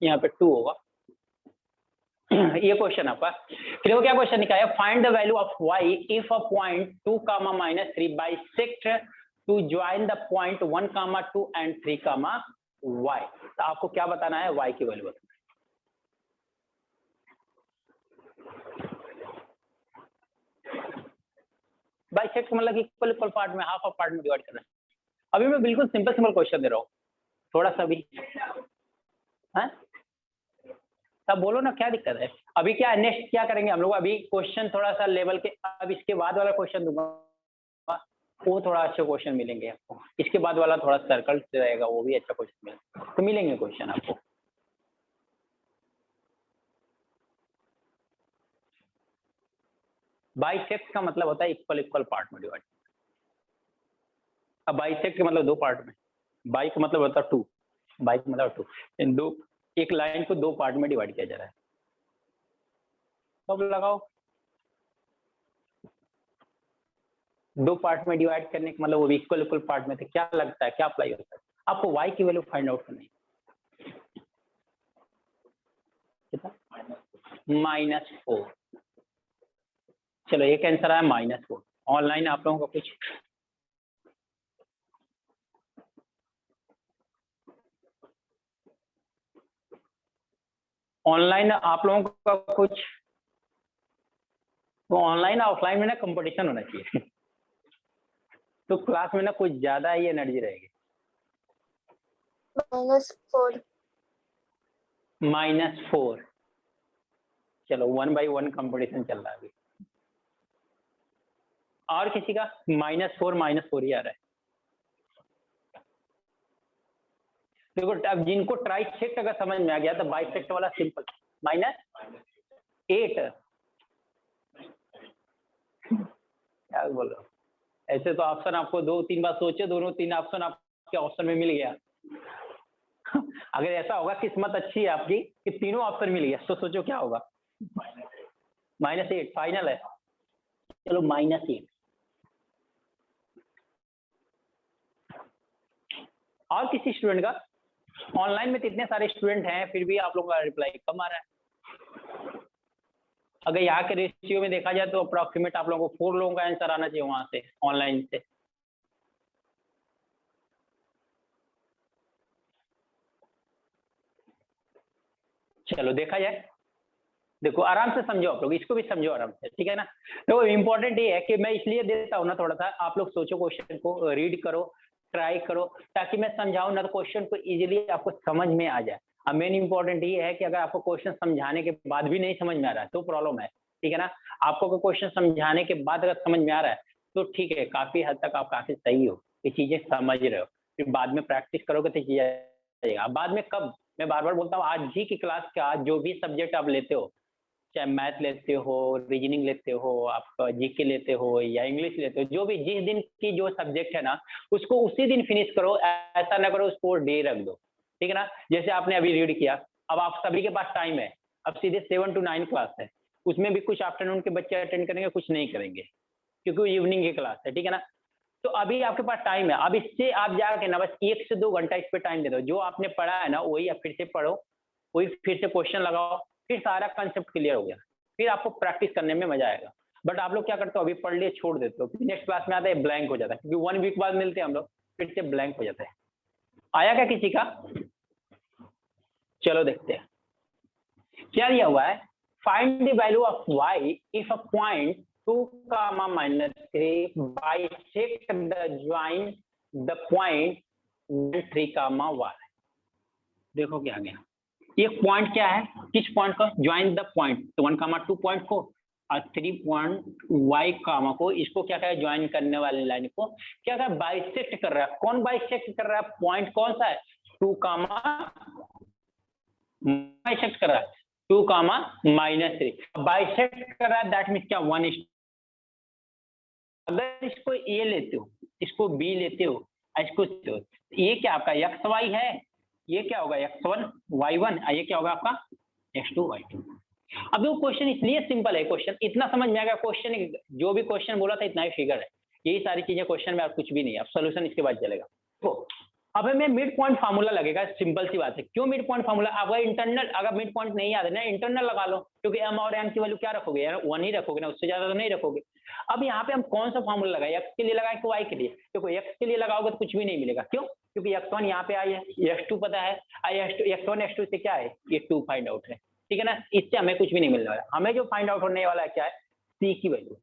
यहाँ पे 2 होगा। ये क्वेश्चन आपका। फिर वो क्या क्वेश्चन निकाला? Find the value of y if a point 2 comma minus 3 bisect to join the point 1 comma 2 and 3 comma y। तो आपको क्या बताना है? y की वैल्यू बताना है। बाइसेक्ट मतलब इक्वल इक्वल पार्ट में, हाफ ऑफ पार्ट में डिवाइड करना है। अभी मैं बिल्कुल सिंपल क्वेश्चन दे रहा हूँ, थोड़ा सा भी हाँ तब बोलो ना, क्या दिक्कत है? अभी क्या नेक्स्ट क्या करेंगे हम लोग? अभी क्वेश्चन थोड़ा सा लेवल के, अब इसके बाद वाला क्वेश्चन दूंगा वो थोड़ा अच्छे क्वेश्चन मिलेंगे आपको। इसके बाद वाला थोड़ा सर्कल से रहेगा, वो भी अच्छा क्वेश्चन मिलेगा, तो मिलेंगे क्वेश्चन आपको। बाइसेक्ट का मतलब होता है इक्वल इक्वल पार्ट में डिवाइड। अब बाइसेक्ट का मतलब 2 पार्ट में, बाई का मतलब होता है 2, बाई का मतलब 2, इन दो एक लाइन को 2 पार्ट में डिवाइड किया जा रहा है। अब लगाओ 2 पार्ट में डिवाइड करने का मतलब वो भी इक्वल इक्वल पार्ट में थे। क्या लगता है क्या अप्लाई होता है? आपको y की वैल्यू फाइंड आउट करनी है। -4। चलो एक आंसर आया -4। ऑनलाइन आप लोगों का कुछ ऑनलाइन आप लोगों का कुछ तो ऑनलाइन ऑफलाइन में ना कंपटीशन होना चाहिए तो क्लास में ना कुछ ज्यादा ही एनर्जी रहेगी। -4। -4। चलो 1 by 1 कंपटीशन चल रहा है अभी। और किसी का -4 ही आ रहा है? देखो अब जिनको ट्राइसेक्ट अगर समझ में आ गया तो बाइसेक्ट वाला सिंपल -8। क्या बोलो? ऐसे तो ऑप्शन आपको 2-3 बार सोचे, दोनों 3 ऑप्शन आपके ऑप्शन में मिल गया अगर ऐसा होगा किस्मत अच्छी है आपकी कि तीनों ऑप्शन मिल गया तो सोचो क्या होगा। -8 फाइनल है। चलो -8। और किसी स्टूडेंट का? ऑनलाइन में तो इतने सारे स्टूडेंट हैं फिर भी आप लोगों का रिप्लाई कम आ रहा है। अगर यहाँ के रेशियो में देखा जाए तो अप्रोक्सीमेट आप लोगों को 4 लोगों का आंसर आना चाहिए वहां से ऑनलाइन से। चलो देखा जाए, देखो आराम से समझो आप लोग, इसको भी समझो आराम से, ठीक है ना? तो इम्पोर्टेंट ये है कि मैं इसलिए देता हूँ ना, थोड़ा सा आप लोग सोचो, क्वेश्चन को रीड करो, ट्राई करो, ताकि मैं समझाऊं ना तो क्वेश्चन को इजीली आपको समझ में आ जाए। अब मेन इंपॉर्टेंट ये है कि अगर आपको क्वेश्चन समझाने के बाद भी नहीं समझ में आ रहा है तो प्रॉब्लम है, ठीक है ना? आपको अगर क्वेश्चन समझाने के बाद अगर समझ में आ रहा है तो ठीक है, काफी हद तक आप काफी सही हो, ये चीजें समझ रहे हो। फिर बाद में प्रैक्टिस करोगे तो चीजें आएगा। बाद में कब? मैं बार बार बोलता हूँ, आज ही की क्लास का जो भी सब्जेक्ट आप लेते हो, चाहे मैथ लेते हो, रीजनिंग लेते हो, आप जीके लेते हो या इंग्लिश लेते हो, जो भी जिस दिन की जो सब्जेक्ट है ना उसको उसी दिन फिनिश करो, ऐसा ना करो उसको डे रख दो, ठीक है ना? जैसे आपने अभी रीड किया, अब आप सभी के पास टाइम है, अब सीधे 7 to 9 क्लास है, उसमें भी कुछ आफ्टरनून के बच्चे अटेंड करेंगे, कुछ नहीं करेंगे क्योंकि इवनिंग की क्लास है, ठीक है ना? तो अभी आपके पास टाइम है, अब इससे आप जाके ना बस 1 से 2 घंटा इस पे टाइम दे दो। जो आपने पढ़ा है ना वही आप फिर से पढ़ो, वही फिर से क्वेश्चन लगाओ, फिर सारा कंसेप्ट क्लियर हो गया, फिर आपको प्रैक्टिस करने में मजा आएगा। बट आप लोग क्या करते हो, अभी पढ़ लिए छोड़ देते हो, फिर नेक्स्ट क्लास में आता है ब्लैंक हो जाता है, क्योंकि 1 वीक बाद मिलते हैं हम लोग, फिर से ब्लैंक हो जाता है। आया क्या किसी का? चलो देखते हैं क्या दिया हुआ है। Find the value of y if a point 2, -3 bisect the join the point 3, y। देखो क्या आ गया, ये पॉइंट क्या है, किस पॉइंट का, ज्वाइन द पॉइंट तो 1,2 को और 3 पॉइंट y कामा को, इसको क्या कहा, ज्वाइन करने वाली लाइन को क्या कहा, बाइसेक्ट कर रहा है। कौन बाइसेक्ट कर रहा है, पॉइंट कौन सा है, 2, बाइसेक्ट कर रहा है 2, -3 बाइसेक्ट कर रहा है, दैट मीन्स क्या 1। अगर इसको ए लेते हो, इसको बी लेते हो, इसको ये क्या आपका XY है, ये क्या होगा X1 Y1, ये क्या होगा आपका X2 Y2। अब वो क्वेश्चन इसलिए सिंपल है, क्वेश्चन इतना समझ में आ गया, क्वेश्चन जो भी क्वेश्चन बोला था इतना ही फिगर है, यही सारी चीजें क्वेश्चन में, और कुछ भी नहीं है। अब सोल्यूशन इसके बाद चलेगा। तो अब हमें मिड पॉइंट फार्मूला लगेगा, सिंपल सी बात है। क्यों मिड पॉइंट फार्मूला, अगर इंटरनल, अगर मिड पॉइंट नहीं याद है ना, इंटरनल लगा लो, क्योंकि m और n की वैल्यू क्या रखोगे यार, 1 ही रखोगे ना, उससे ज्यादा तो नहीं रखोगे। अब यहाँ पे हम कौन सा फार्मूला लगाए, x के लिए लगाए कि y के लिए, क्योंकि x के लिए लगाओगे तो कुछ भी नहीं मिलेगा। क्यों, क्योंकि x1 यहाँ पे आई है, x2 पता है, x1 x2 से क्या है, ये 2 फाइंड आउट है, ठीक है ना, इससे हमें कुछ भी नहीं मिलने वाला। हमें जो फाइंड आउट होने वाला है क्या है, c की वैल्यू,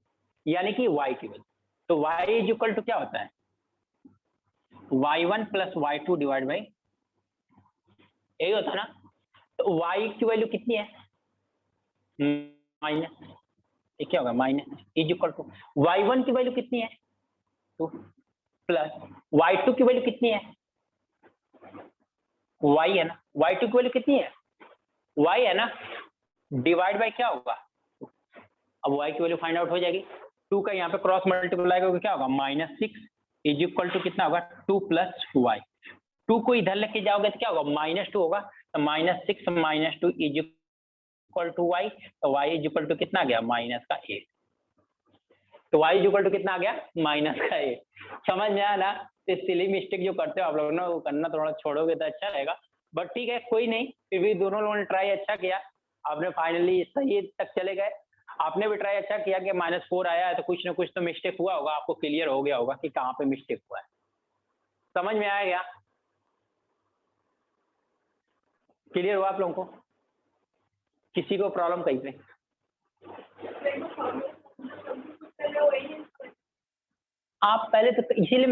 यानी कि y की वैल्यू। तो y इज इक्वल टू क्या होता है, y1 plus y2 divide by, यही होता है ना। तो y की वैल्यू कितनी है, माइनस, ये क्या होगा minus, is equal to y1 की वैल्यू कितनी है 2 प्लस y2 की वैल्यू कितनी है, y है ना, y2 की वैल्यू कितनी है, y है ना, डिवाइड बाई क्या होगा, अब y की वैल्यू फाइंड आउट हो जाएगी, 2 का यहाँ पे क्रॉस मल्टीप्लाई करके क्या होगा -6 इज इक्वल टू कितना होगा 2 प्लस y, 2 को इधर लेके जाओगे तो क्या होगा -2 होगा, तो -6 - 2 इज इक्वल टू y, तो y इज इक्वल टू कितना आ गया -8, तो y इज इक्वल टू कितना आ गया -8। समझ में आया ना। तो सिली मिस्टेक जो करते हो आप लोग ना, वो करना थोड़ा छोड़ोगे तो अच्छा रहेगा, बट ठीक है कोई नहीं, फिर भी दोनों लोगों ने ट्राई अच्छा किया, आपने फाइनली सही तक चले गए। आपने भी ट्राई अच्छा किया कि -4 आया है, तो कुछ ना कुछ तो मिस्टेक हुआ होगा, आपको क्लियर हो गया होगा कि कहाँ पे मिस्टेक हुआ है। समझ में आया क्या, क्लियर हुआ आप लोगों को, किसी को प्रॉब्लम कहीं पे, आप पहले तो इसीलिए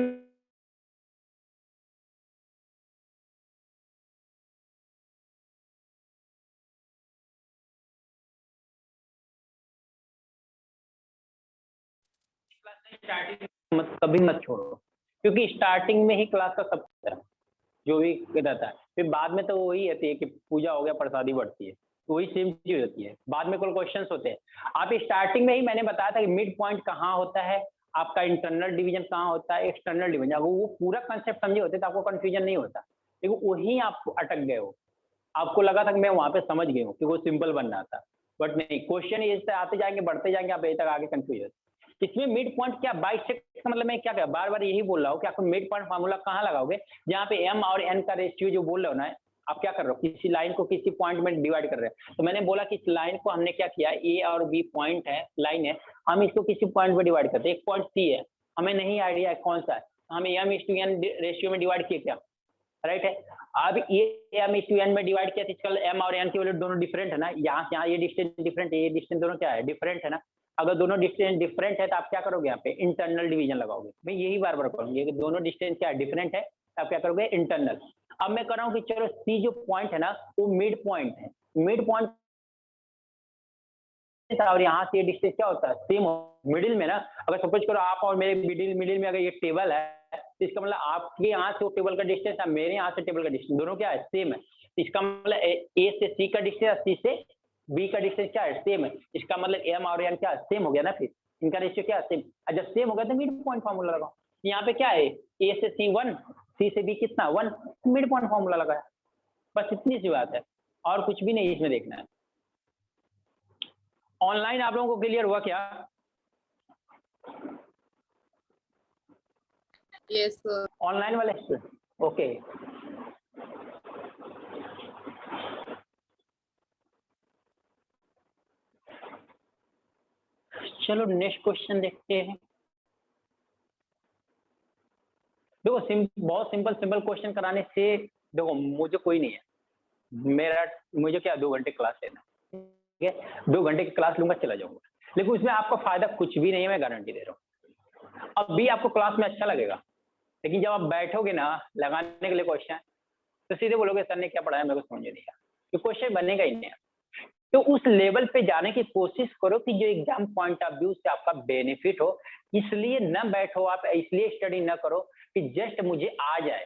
मत कभी मत छोड़ो, क्योंकि स्टार्टिंग में ही क्लास का सब जो भी रहता है, फिर बाद में तो वही रहती है कि पूजा हो गया प्रसादी बढ़ती है, तो वही सेम चीज होती है, बाद में कोई क्वेश्चंस होते हैं। आप स्टार्टिंग में ही मैंने बताया था कि मिड पॉइंट कहाँ होता है, आपका इंटरनल डिवीजन कहाँ होता है, एक्सटर्नल डिवीजन, अगर वो पूरा कंसेप्ट समझे होते तो आपको कंफ्यूजन नहीं होता, लेकिन वही आप अटक गए हो, आपको लगा था कि मैं वहां पे समझ गई हूँ कि वो सिंपल बन रहा था, बट नहीं, क्वेश्चन इससे आते जाएंगे बढ़ते जाएंगे, आप यही तक आगे कंफ्यूज होते। इसमें मिड पॉइंट क्या, बाइसेक्ट का मतलब मैं क्या बार बार यही बोल रहा हूँ कि आपको मिड पॉइंट फार्मूला कहाँ लगाओगे, जहाँ पे m और n का रेशियो जो बोल रहे हो ना, आप क्या कर रहे हो, किसी लाइन को किसी पॉइंट में डिवाइड कर रहे हैं। तो मैंने बोला कि इस लाइन को हमने क्या किया, a और b पॉइंट है, लाइन है, हम इसको किसी पॉइंट में डिवाइड करते हैं, एक पॉइंट c है, हमें नहीं आइडिया है कौन सा है, हमें m/n रेशियो में डिवाइड किया क्या, राइट है। अब ये m/n में डिवाइड किया, इसका m और n की वैल्यू दोनों डिफरेंट है ना, यहाँ ये डिस्टेंस डिफरेंट है, ये डिस्टेंस दोनों क्या है, डिफरेंट है ना। अगर दोनों डिस्टेंस डिफरेंट है तो आप क्या करोगे, यहाँ पे इंटरनल डिवीजन लगाओगे। मैं यही बार बार करूंगी कि दोनों डिस्टेंस क्या है, डिफरेंट है, तो आप क्या करोगे, इंटरनल। अब मैं कर रहा हूँ कि चलो सी जो पॉइंट है ना, वो मिड पॉइंट है, मिड पॉइंट और यहाँ से ये डिस्टेंस क्या होता है, सेम मिडिल में ना। अगर सपोज करो आप और मेरे मिडिल में अगर ये टेबल है, तो इसका मतलब आपके यहाँ से वो टेबल का डिस्टेंस है, मेरे यहाँ से टेबल का डिस्टेंस, दोनों क्या है, सेम है। इसका मतलब ए से सी का डिस्टेंस, सी से बी का डिस्टेंस क्या है, सेम है। इसका मतलब m और n क्या सेम हो गया ना, फिर इनका रेशियो क्या सेम। जब सेम हो गया तो मिड पॉइंट फार्मूला लगाओ। यहाँ पे क्या है, a से c 1, c से b कितना 1, मिड पॉइंट फार्मूला लगाया, बस इतनी सी बात है, और कुछ भी नहीं इसमें देखना है। ऑनलाइन आप लोगों को क्लियर हुआ क्या? Yes sir. ऑनलाइन वाले ओके। चलो नेक्स्ट क्वेश्चन देखते हैं। देखो बहुत सिंपल क्वेश्चन कराने से, देखो मुझे कोई नहीं है, मुझे क्या 2 घंटे क्लास लेना, ठीक है, 2 घंटे की क्लास लूंगा चला जाऊंगा, लेकिन उसमें आपका फायदा कुछ भी नहीं है, मैं गारंटी दे रहा हूँ। अब भी आपको क्लास में अच्छा लगेगा, लेकिन जब आप बैठोगे ना लगाने के लिए क्वेश्चन, तो सीधे बोलोगे सर ने क्या पढ़ाया मेरे को समझ नहीं आया, तो क्वेश्चन बनेगा ही नहीं। तो उस लेवल पे जाने की कोशिश करो कि जो एग्जाम पॉइंट ऑफ व्यू से आपका बेनिफिट हो। इसलिए न बैठो आप, इसलिए स्टडी न करो कि जस्ट मुझे आ जाए।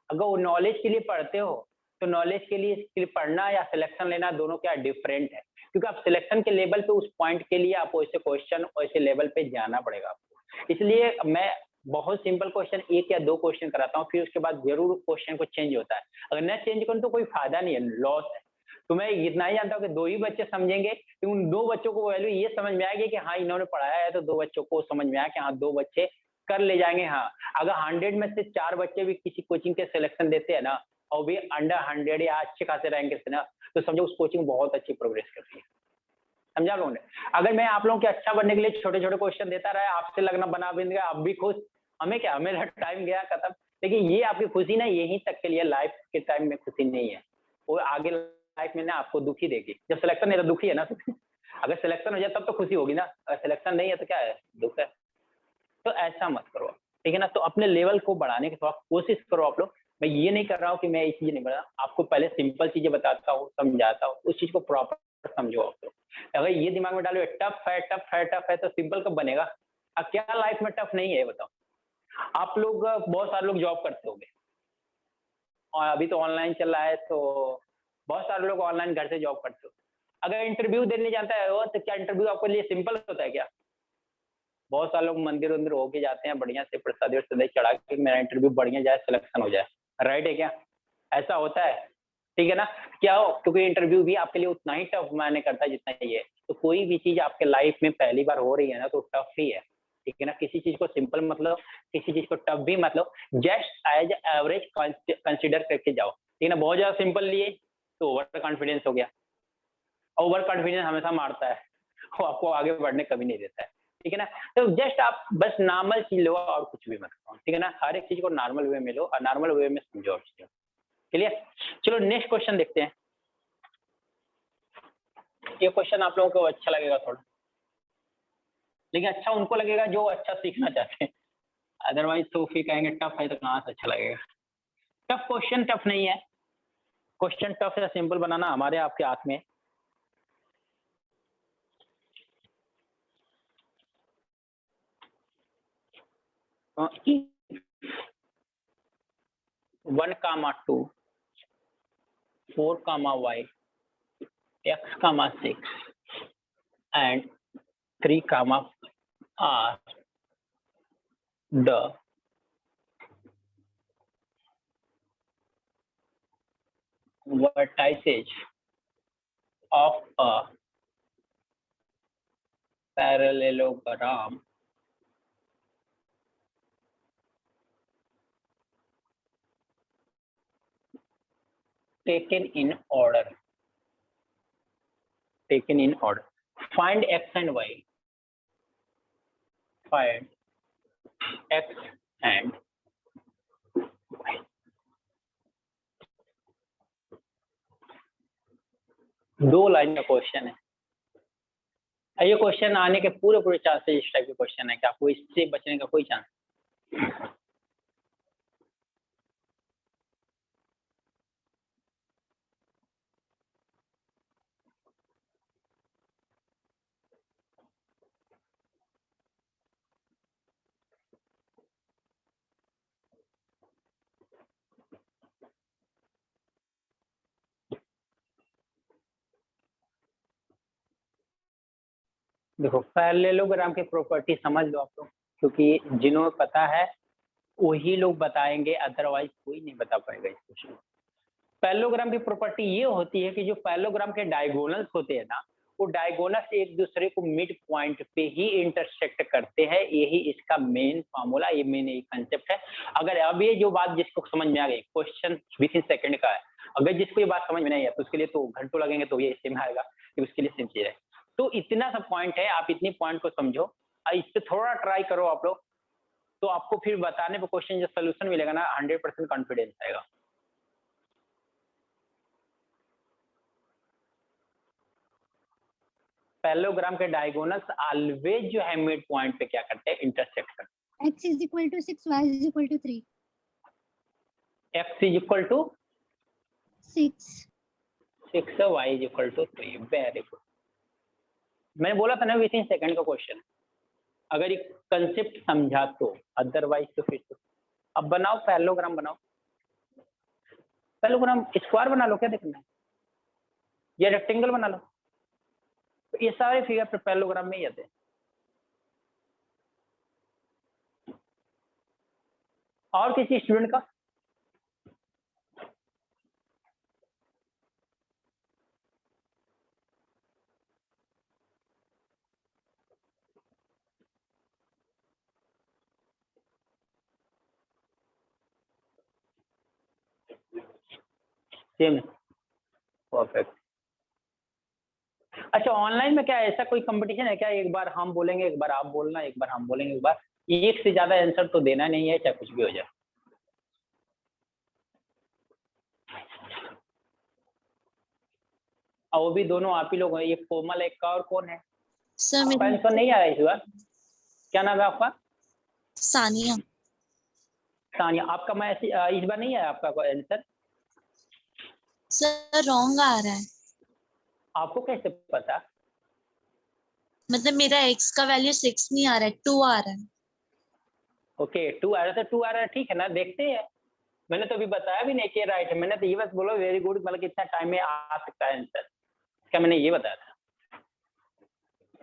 अगर वो नॉलेज के लिए पढ़ते हो तो नॉलेज के लिए पढ़ना या सिलेक्शन लेना दोनों क्या डिफरेंट है, क्योंकि आप सिलेक्शन के लेवल पे उस पॉइंट के लिए आपको वैसे क्वेश्चन वैसे लेवल पे जाना पड़ेगा आपको। इसलिए मैं बहुत सिंपल क्वेश्चन 1 या 2 क्वेश्चन कराता हूँ, फिर उसके बाद जरूर क्वेश्चन को चेंज होता है। अगर न चेंज करूँ तो कोई फायदा नहीं है, लॉस है। तो मैं इतना ही जानता हूँ कि 2 ही बच्चे समझेंगे, तो उन 2 बच्चों को वैल्यू ये समझ में आएगी कि हाँ इन्होंने पढ़ाया है, तो 2 बच्चों को समझ में आया कि हाँ 2 बच्चे कर ले जाएंगे। हाँ, अगर 100 में से 4 बच्चे भी किसी कोचिंग के सिलेक्शन देते हैं ना, और भी अंडर 100 या अच्छे खासे रैंक से ना, तो समझो उस कोचिंग बहुत अच्छी प्रोग्रेस कर रही है। समझा लोगों ने? अगर मैं आप लोगों के अच्छा बनने के लिए छोटे छोटे क्वेश्चन देता रहा, आपसे लगना बना भी गया, आप भी खुश, हमें क्या, मेरा टाइम गया खत्म। लेकिन ये आपकी खुशी ना यहीं तक के लिए, लाइफ के टाइम में खुशी नहीं है, वो आगे लाइफ में ना आपको दुखी देगी। जब सिलेक्शन नहीं तो दुखी है ना। अगर सिलेक्शन हो जाए तब तो खुशी होगी ना, अगर सिलेक्शन नहीं है तो क्या है, दुख है। तो ऐसा मत करो, ठीक है ना। तो अपने लेवल को बढ़ाने की थोड़ा कोशिश करो आप लोग। मैं ये नहीं कर रहा हूँ कि मैं ये चीज नहीं बता, आपको पहले सिंपल चीजें बताता हूँ, समझाता हूँ, उस चीज को प्रॉपर समझो आप लोग। अगर ये दिमाग में डालो टफ है टफ है टफ है, तो सिंपल कब बनेगा? अब क्या लाइफ में टफ नहीं है बताओ? आप लोग बहुत सारे लोग जॉब करते होंगे, और अभी तो ऑनलाइन चल रहा है, तो बहुत सारे लोग ऑनलाइन घर से जॉब करते हो। अगर इंटरव्यू देने जाता है वो, तो क्या इंटरव्यू आपके लिए सिंपल होता है क्या? बहुत सारे लोग मंदिर वंदिर होके जाते हैं, बढ़िया से प्रसाद चढ़ा के मेरा इंटरव्यू बढ़िया जाए, सिलेक्शन हो जाए, राइट है क्या? ऐसा होता है, ठीक है ना? क्या हो, क्योंकि इंटरव्यू भी आपके लिए उतना ही टफ मायने करता है जितना ये है। तो कोई भी चीज आपके लाइफ में पहली बार हो रही है ना, तो टफ ही है, ठीक है ना। किसी चीज को सिंपल मतलब, किसी चीज को टफ भी मतलब, जस्ट एज एवरेज कंसिडर करके जाओ, ठीक है ना। बहुत ज्यादा सिंपल लिए तो ओवर कॉन्फिडेंस हो गया, ओवर कॉन्फिडेंस हमेशा मारता है, वो आपको आगे बढ़ने कभी नहीं देता है, ठीक है ना। तो जस्ट आप बस नॉर्मल चीज लो और कुछ भी मत करो, ठीक है ना। हर एक चीज को नॉर्मल वे में लो और नॉर्मल वे में समझो। क्लियर? चलो नेक्स्ट क्वेश्चन देखते हैं। ये क्वेश्चन आप लोगों को अच्छा लगेगा थोड़ा, लेकिन अच्छा उनको लगेगा जो अच्छा सीखना चाहते हैं, अदरवाइज तो फिर कहेंगे टफ है, तो कहाँ से अच्छा लगेगा। टफ क्वेश्चन टफ नहीं है, क्वेश्चन टफ या सिंपल बनाना हमारे आपके हाथ में। One comma 2, 4 comma y, x comma 6 and 3 comma r the vertices of a parallelogram taken in order. Find x and y. Find x and y. दो line का क्वेश्चन है। ये क्वेश्चन आने के पूरे चांसेस इस टाइप के क्वेश्चन है कि आपको इससे बचने का कोई चांस। देखो पैरेललोग्राम की प्रॉपर्टी समझ लो आप लोग, क्योंकि जिन्होंने पता है वही लोग बताएंगे, अदरवाइज कोई नहीं बता पाएगा इस क्वेश्चन। पैरेललोग्राम की प्रॉपर्टी ये होती है कि जो पैरेललोग्राम के डायगोनल्स होते हैं ना, वो डायगोनल्स एक दूसरे को मिड पॉइंट पे ही इंटरसेक्ट करते हैं। यही इसका मेन फार्मूला, ये मेन कंसेप्ट है। अगर अब ये जो बात जिसको समझ में आ गई, क्वेश्चन विद इन सेकंड का है, अगर जिसको ये बात समझ में नहीं है तो उसके लिए तो घंटों लगेंगे, तो ये इससे में आएगा कि उसके लिए सिंसियर है। तो इतना सा पॉइंट है, आप इतनी पॉइंट को समझो और इससे थोड़ा ट्राई करो आप लोग, तो आपको फिर बताने पे क्वेश्चन जो सोल्यूशन मिलेगा ना, 100% कॉन्फिडेंस आएगा। पैरेललोग्राम के डायगोनल्स ऑलवेज जो है मिड पॉइंट पे क्या करते हैं, इंटरसेक्ट करते x is equal to 6, y is equal to 3. हैं। x is equal to 6. 6 y is equal to 3. Very good. मैंने बोला था ना विद इन सेकंड का क्वेश्चन, अगर एक कंसेप्ट समझा तो, अदरवाइज तो फिर तो. अब बनाओ पैरेललोग्राम, बनाओ पैरेललोग्राम. स्क्वायर बना लो, क्या देखना है, या रेक्टेंगल बना लो. तो ये सारे फिगर पैरेललोग्राम में ही आते हैं. और किसी स्टूडेंट का? सेम. परफेक्ट. अच्छा, ऑनलाइन में क्या ऐसा कोई कंपटीशन है क्या? एक बार हम बोलेंगे, एक बार आप बोलना, एक बार हम बोलेंगे, एक बार. एक से ज्यादा आंसर तो देना नहीं है, चाहे कुछ भी हो जाए. और वो भी दोनों आप ही लोग हैं, एक कोमल, एक का, और कौन है? सर आपका मेरी आंसर नहीं आया इस बार. क्या नाम है आपका? सानिया. सानिया. आपका मैं इस बार नहीं आया आपका आंसर. सर रॉन्ग आ रहा है, आपको कैसे पता? मतलब मेरा x का वैल्यू 6 नहीं आ रहा है, 2 आ रहा है. ओके, 2 आ रहा था, 2 आ रहा है, ठीक है ना, देखते हैं. मैंने तो अभी बताया भी नहीं कि राइट है, मैंने तो ये बस बोला वेरी गुड, मतलब कितना टाइम में आ सकता है आंसर, क्या मैंने ये बताया था.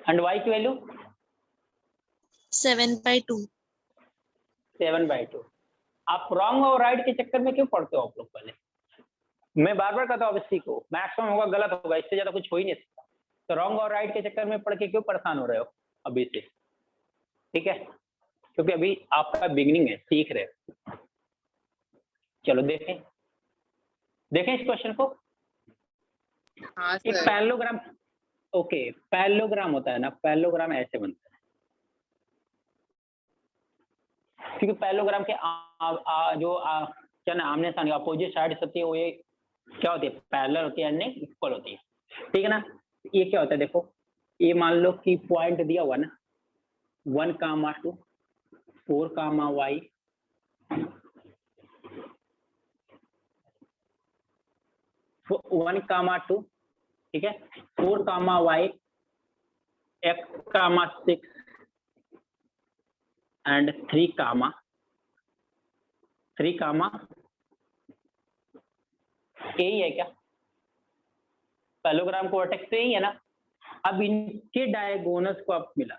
एंड y की वैल्यू 7/2. 7/2. आप रॉन्ग और राइट के चक्कर में क्यों पढ़ते हो आप लोग? पहले मैं बार बार कहता हूँ, अब सीखो, मैक्सिमम होगा गलत होगा, इससे ज्यादा कुछ हो ही नहीं सकता. तो रॉन्ग और राइट के चक्कर में पढ़ के क्यों परेशान हो रहे हो अभी से? ठीक है, क्योंकि अभी आपका बिगिनिंग है, सीख रहे हो. चलो देखें, देखें इस क्वेश्चन को. हाँ एक सर. पैरेललोग्राम. ओके, पैरेललोग्राम होता है ना, पैरेललोग्राम ऐसे बनता है, क्योंकि पैरेललोग्राम के क्या ना, आमने सामने अपोजिट साइड होती है, वो ये क्या होती है, पैरेलल होती है, यानी इक्वल होती है. ठीक है ना. ये क्या होता है, देखो, ये मान लो कि पॉइंट दिया हुआ ना, 1,2, 4, y, 1,2, ठीक है, 4, y, x, 6 एंड 3, यही है क्या? पैरेललोग्राम को वर्टेक्स पे ही है ना. अब इनके डायगोनल्स को आप मिला,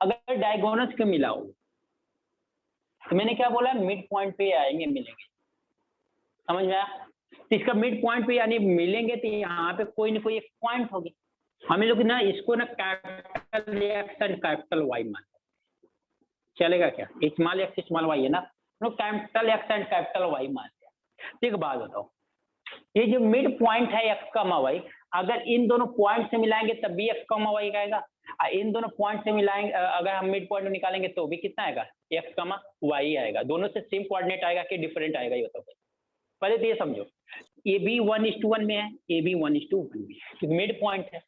अगर डायगोनल्स को मिलाओ तो मैंने क्या बोला, मिड पॉइंट पे आएंगे, मिलेंगे. समझ में आया? तो इसका मिड पॉइंट पे यानी मिलेंगे, तो यहाँ पे कोई ना कोई एक पॉइंट होगी. हमें लोग ना इसको ना capital X and capital Y मान, चलेगा क्या? स्मॉल एक्स स्मॉल वाई है ना, तो capital X and capital Y मान लिया. एक बात बताओ, ये जो मिड पॉइंट है एक्स कॉमा वाई, अगर इन दोनों पॉइंट से मिलाएंगे तब भी एक्स कॉमा वाई आएगा, इन दोनों पॉइंट से मिलाएंगे, अगर हम मिड पॉइंट निकालेंगे तो भी कितना आएगा, एक्स कॉमा वाई आएगा. दोनों से सेम कोऑर्डिनेट आएगा कि डिफरेंट आएगा, ये बताओ. पहले तो ये समझो, ए बी 1:1 में है, ए बी 1:1 में है, क्योंकि मिड पॉइंट है.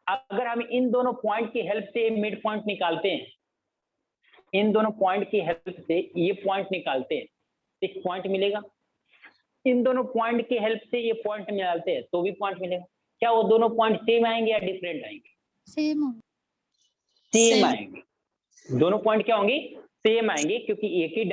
अगर हम इन दोनों पॉइंट की हेल्प से मिड पॉइंट निकालते हैं, इन दोनों पॉइंट की हेल्प से ये पॉइंट निकालते हैं, एक पॉइंट मिलेगा. इन दोनों पॉइंट की हेल्प से ये पॉइंट निकालते हैं तो भी पॉइंट मिलेगा. क्या वो दोनों पॉइंट सेम आएंगे या डिफरेंट आएंगे? सेम. सेम आएंगे. दोनों पॉइंट क्या होंगे? सेम आएंगे, क्योंकि एक ही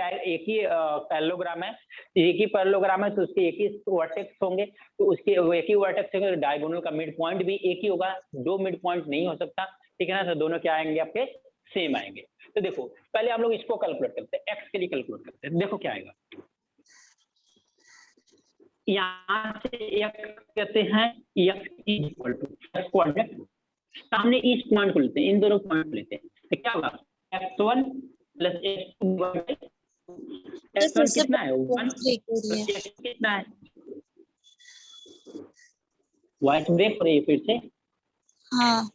पैरेललोग्राम है, एक ही पैरेललोग्राम है, तो उसके एक ही वर्टेक्स होंगे, तो उसके एक ही वर्टेक्स होंगे, डायगोनल का मिड पॉइंट भी एक ही होगा. दो मिड पॉइंट नहीं हो सकता, ठीक है ना. तो दोनों क्या आएंगे आपके? सेम आएंगे. तो देखो, पहले हम लोग इसको कैलकुलेट करते हैं, एक्स के लिए कैलकुलेट करते हैं. देखो क्या आएगा, यहाँ से एक्स कहते हैं, X equal to X coordinate, सामने इस पॉइंट को लेते हैं, इन दोनों पॉइंट को लेते हैं, तो क्या होगा, x1 प्लस x2, x1 कितना है, 1 प्लस x2 कितना है, वाइट ब्रेक हो रही है फिर से. हाँ.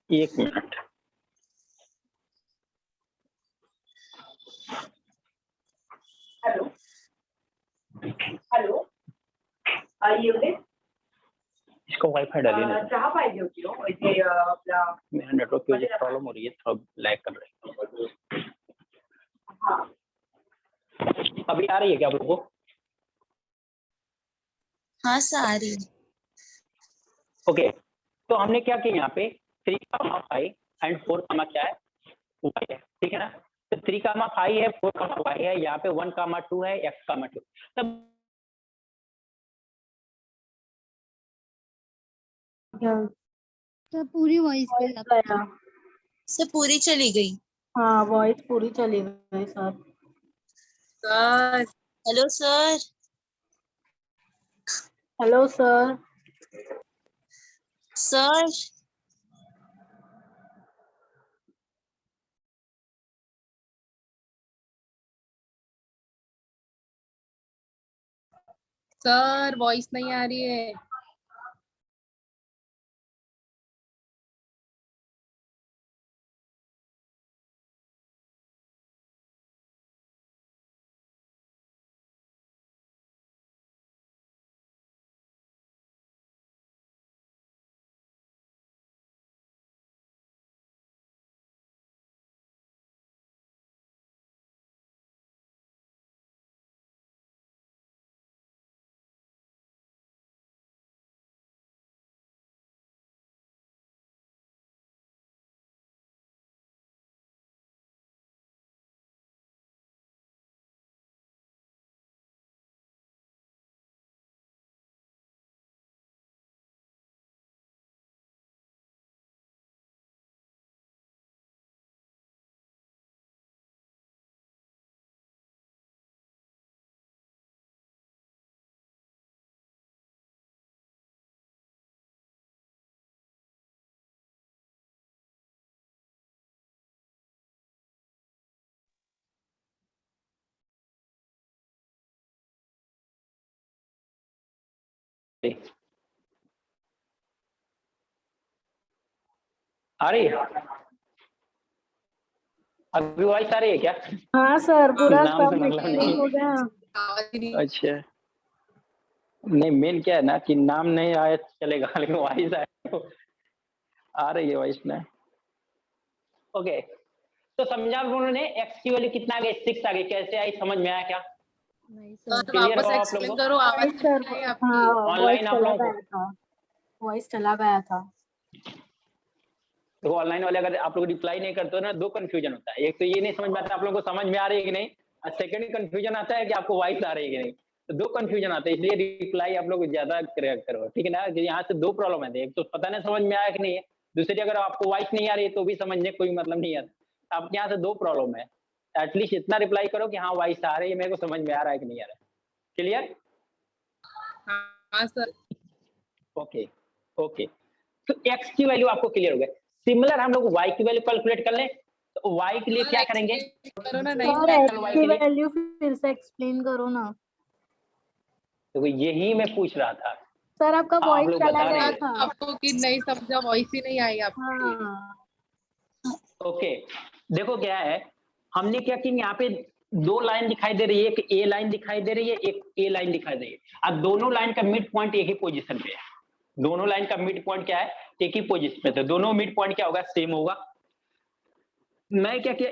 एक मिनट. हेलो हेलो इसको वाईफाई डालिए ना, चहा पाहिजे होती हो इथे आपला मेरा नेटवर्क की वजह से प्रॉब्लम हो रही है, थोड़ा लैग कर रहा है। हाँ अभी आ रही है क्या आप लोगों को? हाँ सारी। ओके, तो हमने क्या किया यहाँ पे 3, 5 एंड 4 क्या है, y है, ठीक है ना। तो 3, 5 है, 4, y है, यहाँ पे 1, 2 है, x, 2। तब तो पूरी वॉइस पे वॉइस गया। सर पूरी चली गई। हाँ वॉइस पूरी चली गई sir. Sir hello sir. Hello sir. Sir sir voice नहीं आ रही है। आ रही है, अभी वॉइस आ रही है क्या? हाँ सर पूरा नाम सब से मतलब मिक्सिंग नहीं। हो गया। आवाज ही नहीं। अच्छा, नहीं मेन क्या है ना कि नाम नहीं आया तो चलेगा, लेकिन वॉइस आए तो आ रही है वॉइस ना। ओके, तो समझा उन्होंने x की वैल्यू कितना आ गई, 6 आ गई, कैसे आई समझ में आया क्या? नहीं सर सर। क्लियर वापस हो आप एक्सप्लेन लोगों को? करो, आवाज वॉइस नहीं सर आई आपकी। हाँ वॉइस ऑनलाइन आप चला लोगों गया को, था। वॉइस चला गया था। तो ऑनलाइन वाले अगर आप लोग रिप्लाई नहीं करते हो ना, 2 कंफ्यूजन होता है। एक तो ये नहीं समझ में आता आप लोगों को समझ में आ रही है कि नहीं, और सेकंड कंफ्यूजन आता है कि आपको वॉइस आ रही है कि नहीं। तो 2 कंफ्यूजन आते हैं, इसलिए रिप्लाई आप लोग ज्यादा करो, ठीक है ना। कि यहाँ से 2 प्रॉब्लम है, एक तो पता नहीं समझ में आया कि नहीं है, दूसरी अगर आपको वॉइस नहीं आ रही है तो भी समझने कोई मतलब नहीं आता। आपके यहाँ से 2 प्रॉब्लम है, एटलीस्ट इतना रिप्लाई करो कि हाँ वॉइस आ रही है, मेरे को समझ में आ रहा है कि नहीं आ रहा है। क्लियर? हाँ सर। ओके ओके, तो x की वैल्यू आपको क्लियर हो गया। सिमिलर हम लोग y की वैल्यू कैलकुलेट कर लें, तो y के लिए क्या करेंगे? करो ना, नहीं सर एक्चुअल x y की के लिए, वैल्यू फिर से एक्सप्लेन करो ना। तो यही मैं पूछ रहा था, सर आपका आप वॉइस लोग चला बता रहे गया थे। था। आपको कि नहीं समझा, वॉइस ही नहीं आई आपकी। हाँ ओके, देखो क्या है, हमने क्या कि यहाँ पे 2 लाइन दिखाई दे रही है, एक ए लाइन दिखाई दे रही है, एक ए लाइन दिखाई दे रही है। अब दोनों लाइन का मिड पॉइंट एक ही पोजीशन पे है, दोनों लाइन का मिड पॉइंट क्या है, एक ही पोजीशन पे, तो दोनों मिड पॉइंट क्या होगा, सेम होगा। मैं क्या किया,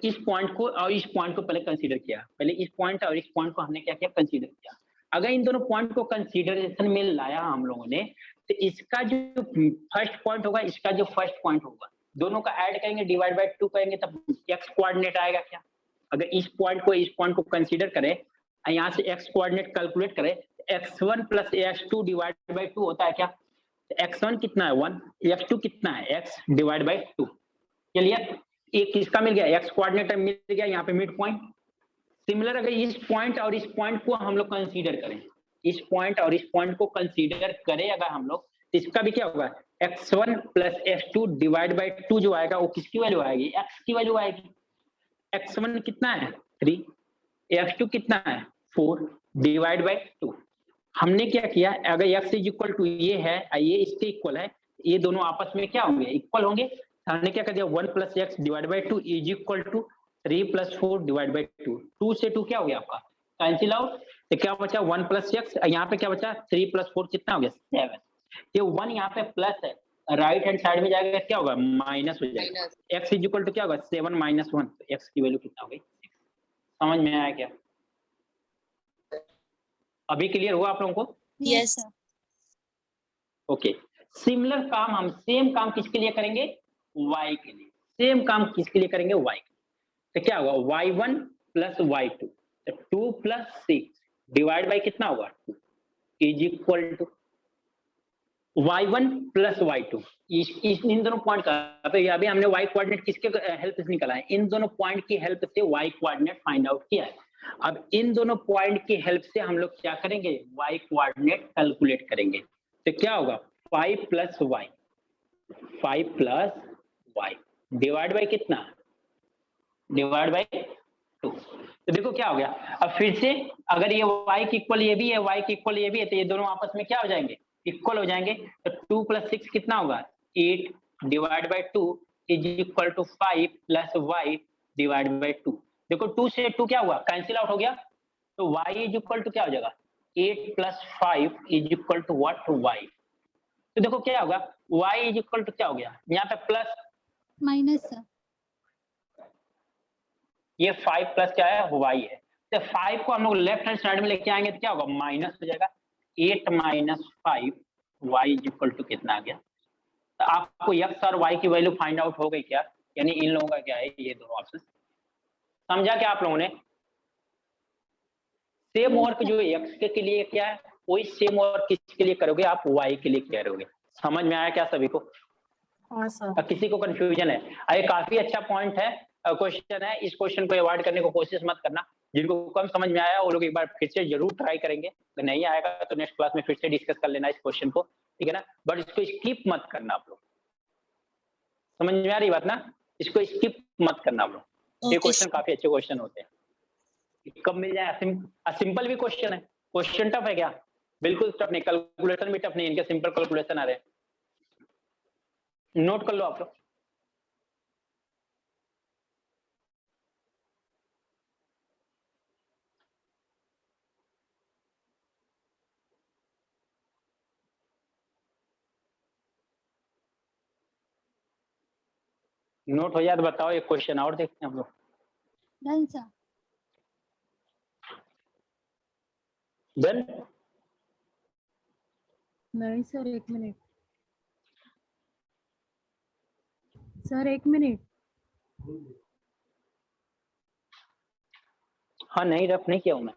इस पॉइंट को और इस पॉइंट को पहले कंसीडर किया, पहले इस पॉइंट और इस पॉइंट को हमने क्या किया, कंसीडर किया। अगर इन दोनों पॉइंट को कंसीडरेशन में लाया हम लोगों ने, तो इसका जो फर्स्ट पॉइंट होगा, इसका जो फर्स्ट पॉइंट होगा, दोनों का ऐड करेंगे, डिवाइड बाय 2 करेंगे, तब x कोऑर्डिनेट आएगा क्या। अगर इस पॉइंट को कंसीडर करें, यहाँ से x कोऑर्डिनेट कैलकुलेट करें, x1 plus x2 divide by 2 होता है क्या। x1 कितना है 1, x2 कितना है x डिवाइड बाय 2। चलिए, एक किसका मिल गया, x कोऑर्डिनेट मिल गया, यहाँ पे मिड पॉइंट। सिमिलर अगर इस पॉइंट और इस पॉइंट को हम लोग कंसीडर करें, इस पॉइंट और इस पॉइंट को कंसीडर करें अगर हम लोग, इसका भी क्या होगा, x1 plus x2 divide by 2 जो आएगा वो किसकी वैल्यू आएगी, x की वैल्यू आएगी। x1 कितना है 3, x2 कितना है 4 डिवाइड बाय 2। हमने क्या किया, अगर x इज इक्वल टू ये है, ये इसके इक्वल है, ये दोनों आपस में क्या होंगे, इक्वल होंगे। हमने क्या कर दिया, 1 plus X divide by 2 is equal to 3 plus 4 divide by 2। 2 से 2 क्या हो गया आपका, कैंसिल आउट, तो क्या बचा 1 प्लस एक्स, यहाँ पे क्या बचा 3 प्लस 4 कितना हो गया 7। ये 1 यहाँ पे प्लस है, राइट हैंड साइड में जाएगा क्या होगा, माइनस हो जाएगा। Minus x is equal to क्या होगा, 7 माइनस 1, तो x की वैल्यू कितना हो गई, 6। समझ में आया क्या? अभी क्लियर हुआ आप लोगों को? Yes sir. ओके। सिमिलर काम हम सेम काम किसके लिए करेंगे, y के लिए। सेम काम किसके लिए करेंगे, y के लिए। तो क्या होगा, y1 प्लस y2, तो 2 प्लस 6 डिवाइड बाई कितना होगा, 2 is equal to y1 plus y2। इन दोनों पॉइंट का, तो अभी हमने y कोऑर्डिनेट किसके हेल्प से निकाला है, इन दोनों पॉइंट की हेल्प से y कोऑर्डिनेट फाइंड आउट किया है। अब इन दोनों पॉइंट की हेल्प से हम लोग क्या करेंगे, y कोऑर्डिनेट कैलकुलेट करेंगे। तो क्या होगा, 5 plus y, 5 plus y divide by कितना, डिवाइड बाई 2। तो देखो क्या हो गया, अब फिर से अगर ये y की इक्वल ये भी है, y की इक्वल ये भी है, तो ये दोनों आपस में क्या हो जाएंगे, इक्वल हो जाएंगे। तो 2 प्लस 6 कितना होगा, 8 divide by 2 is equal to 5 plus y divide by 2। देखो 2 से 2 क्या हुआ, कैंसिल आउट हो गया, तो y इज इक्वल टू क्या हो जाएगा, 8 plus 5 is equal to what, y। तो देखो क्या होगा, y इज इक्वल टू क्या हो गया, यहाँ पे प्लस माइनस सर। ये 5 प्लस क्या है, y है। तो 5 को हम लोग लेफ्ट हैंड साइड में लेके आएंगे तो क्या होगा, माइनस हो जाएगा। 8 minus 5 y is equal to कितना आ गया। तो आपको x और y की वैल्यू फाइंड आउट हो गई क्या, यानी इन लोगों का क्या है, ये दोनों ऑप्शन। समझा क्या आप लोगों ने? सेम वर्क जो x के लिए क्या है, वही सेम वर्क किसके लिए करोगे आप, y के लिए करोगे। समझ में आया क्या सभी को? हाँ सर। किसी को कंफ्यूजन है? ये काफी अच्छा पॉइंट है, क्वेश्चन है। इस क्वेश्चन को अवॉइड करने को कोशिश मत करना। जिनको कम समझ में आया वो लोग एक बार फिर से जरूर ट्राई करेंगे, अगर नहीं आएगा तो नेक्स्ट क्लास में फिर से डिस्कस कर लेना इस क्वेश्चन को, ठीक है ना। बट इसको स्किप मत करना आप लोग, समझ में आ रही बात ना, इसको स्किप मत करना आप लोग। ये क्वेश्चन काफी अच्छे क्वेश्चन होते हैं। कब मिल जाए, सिंपल भी क्वेश्चन है। क्वेश्चन टफ है क्या, बिल्कुल टफ नहीं, कैलकुलेशन भी टफ नहीं, इनके सिंपल कैलकुलेशन आ रहे हैं, नोट कर लो आप लोग। नोट हो जाए तो बताओ, एक क्वेश्चन और देखते हैं हम लोग। Done sir. डन। नहीं सर, 1 मिनट सर, 1 मिनट। हाँ नहीं, रफ नहीं किया हूं मैं।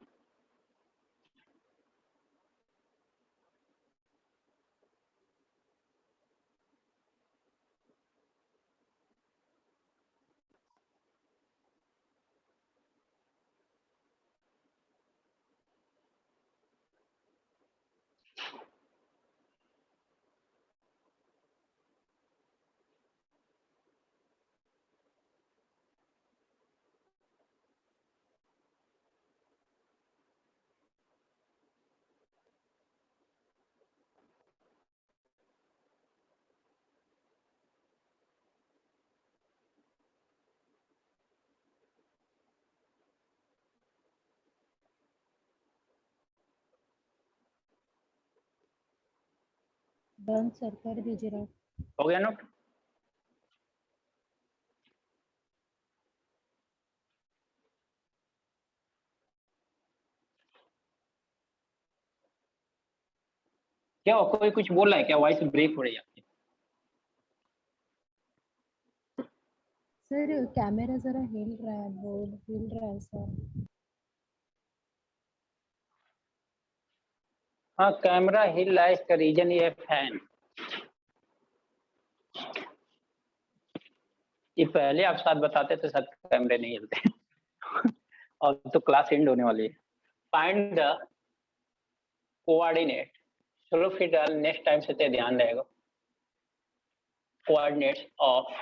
डन सर, कर दीजिए आप। हो गया नोट? क्या कोई कुछ बोल रहा है क्या, वॉइस ब्रेक हो रही है आपकी? सर कैमरा जरा हिल रहा है, बोर्ड हिल रहा है सर। हाँ कैमरा हिल रहा है, इसका रीजन ये है फैन। ये पहले आप साथ बताते तो शायद कैमरे नहीं हिलते। और तो क्लास एंड होने वाली है। फाइंड द कोऑर्डिनेट, चलो फिर नेक्स्ट टाइम से ध्यान रहेगा। Coordinates of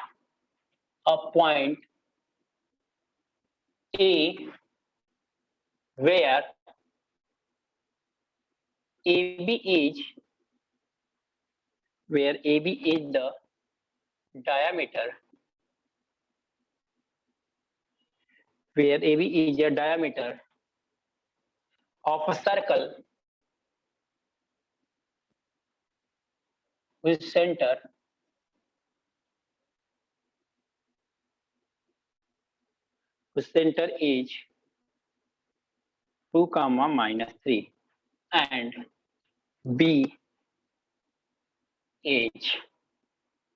a point A where AB is the diameter, where AB is a diameter of a circle whose center is 2, -3 and B is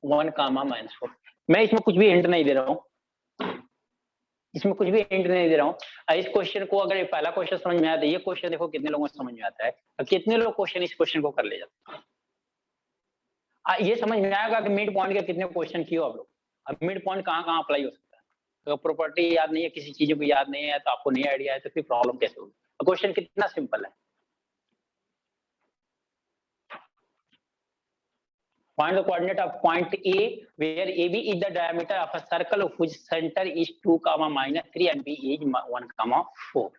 1, -4। मैं इसमें कुछ भी हिंट नहीं दे रहा हूँ, इसमें कुछ भी हिंट नहीं दे रहा हूँ। इस क्वेश्चन को अगर पहला क्वेश्चन समझ में आया तो ये क्वेश्चन देखो कितने लोगों को समझ में आता है और कितने लोग क्वेश्चन इस क्वेश्चन को कर ले जाते हैं। ये समझ में आएगा कि मिड पॉइंट के कितने क्वेश्चन किए आप लोग। अब मिड पॉइंट कहाँ कहाँ अप्लाई हो सकता है। तो प्रॉपर्टी याद नहीं है, किसी चीजों को याद नहीं है, तो आपको नहीं आइडिया है, तो फिर प्रॉब्लम कैसे होगी। क्वेश्चन कितना सिंपल है। Find the coordinate of point A where AB is the diameter of a circle whose center is 2, -3 and B is 1, 4।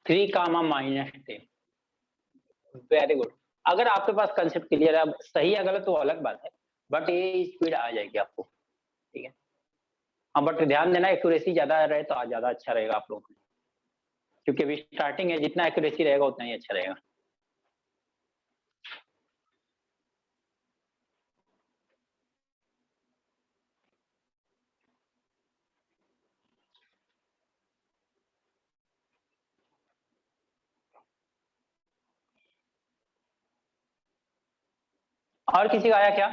Three -10। Very good. अगर आपके पास कंसेप्ट क्लियर है, अब सही है गलत तो अलग बात है, बट ये स्पीड आ जाएगी आपको, ठीक है। हाँ, बट ध्यान देना एक्यूरेसी ज्यादा रहे तो ज्यादा अच्छा रहेगा आप लोगों को, क्योंकि अभी स्टार्टिंग है, जितना एक्यूरेसी रहेगा उतना ही अच्छा रहेगा। और किसी का आया क्या?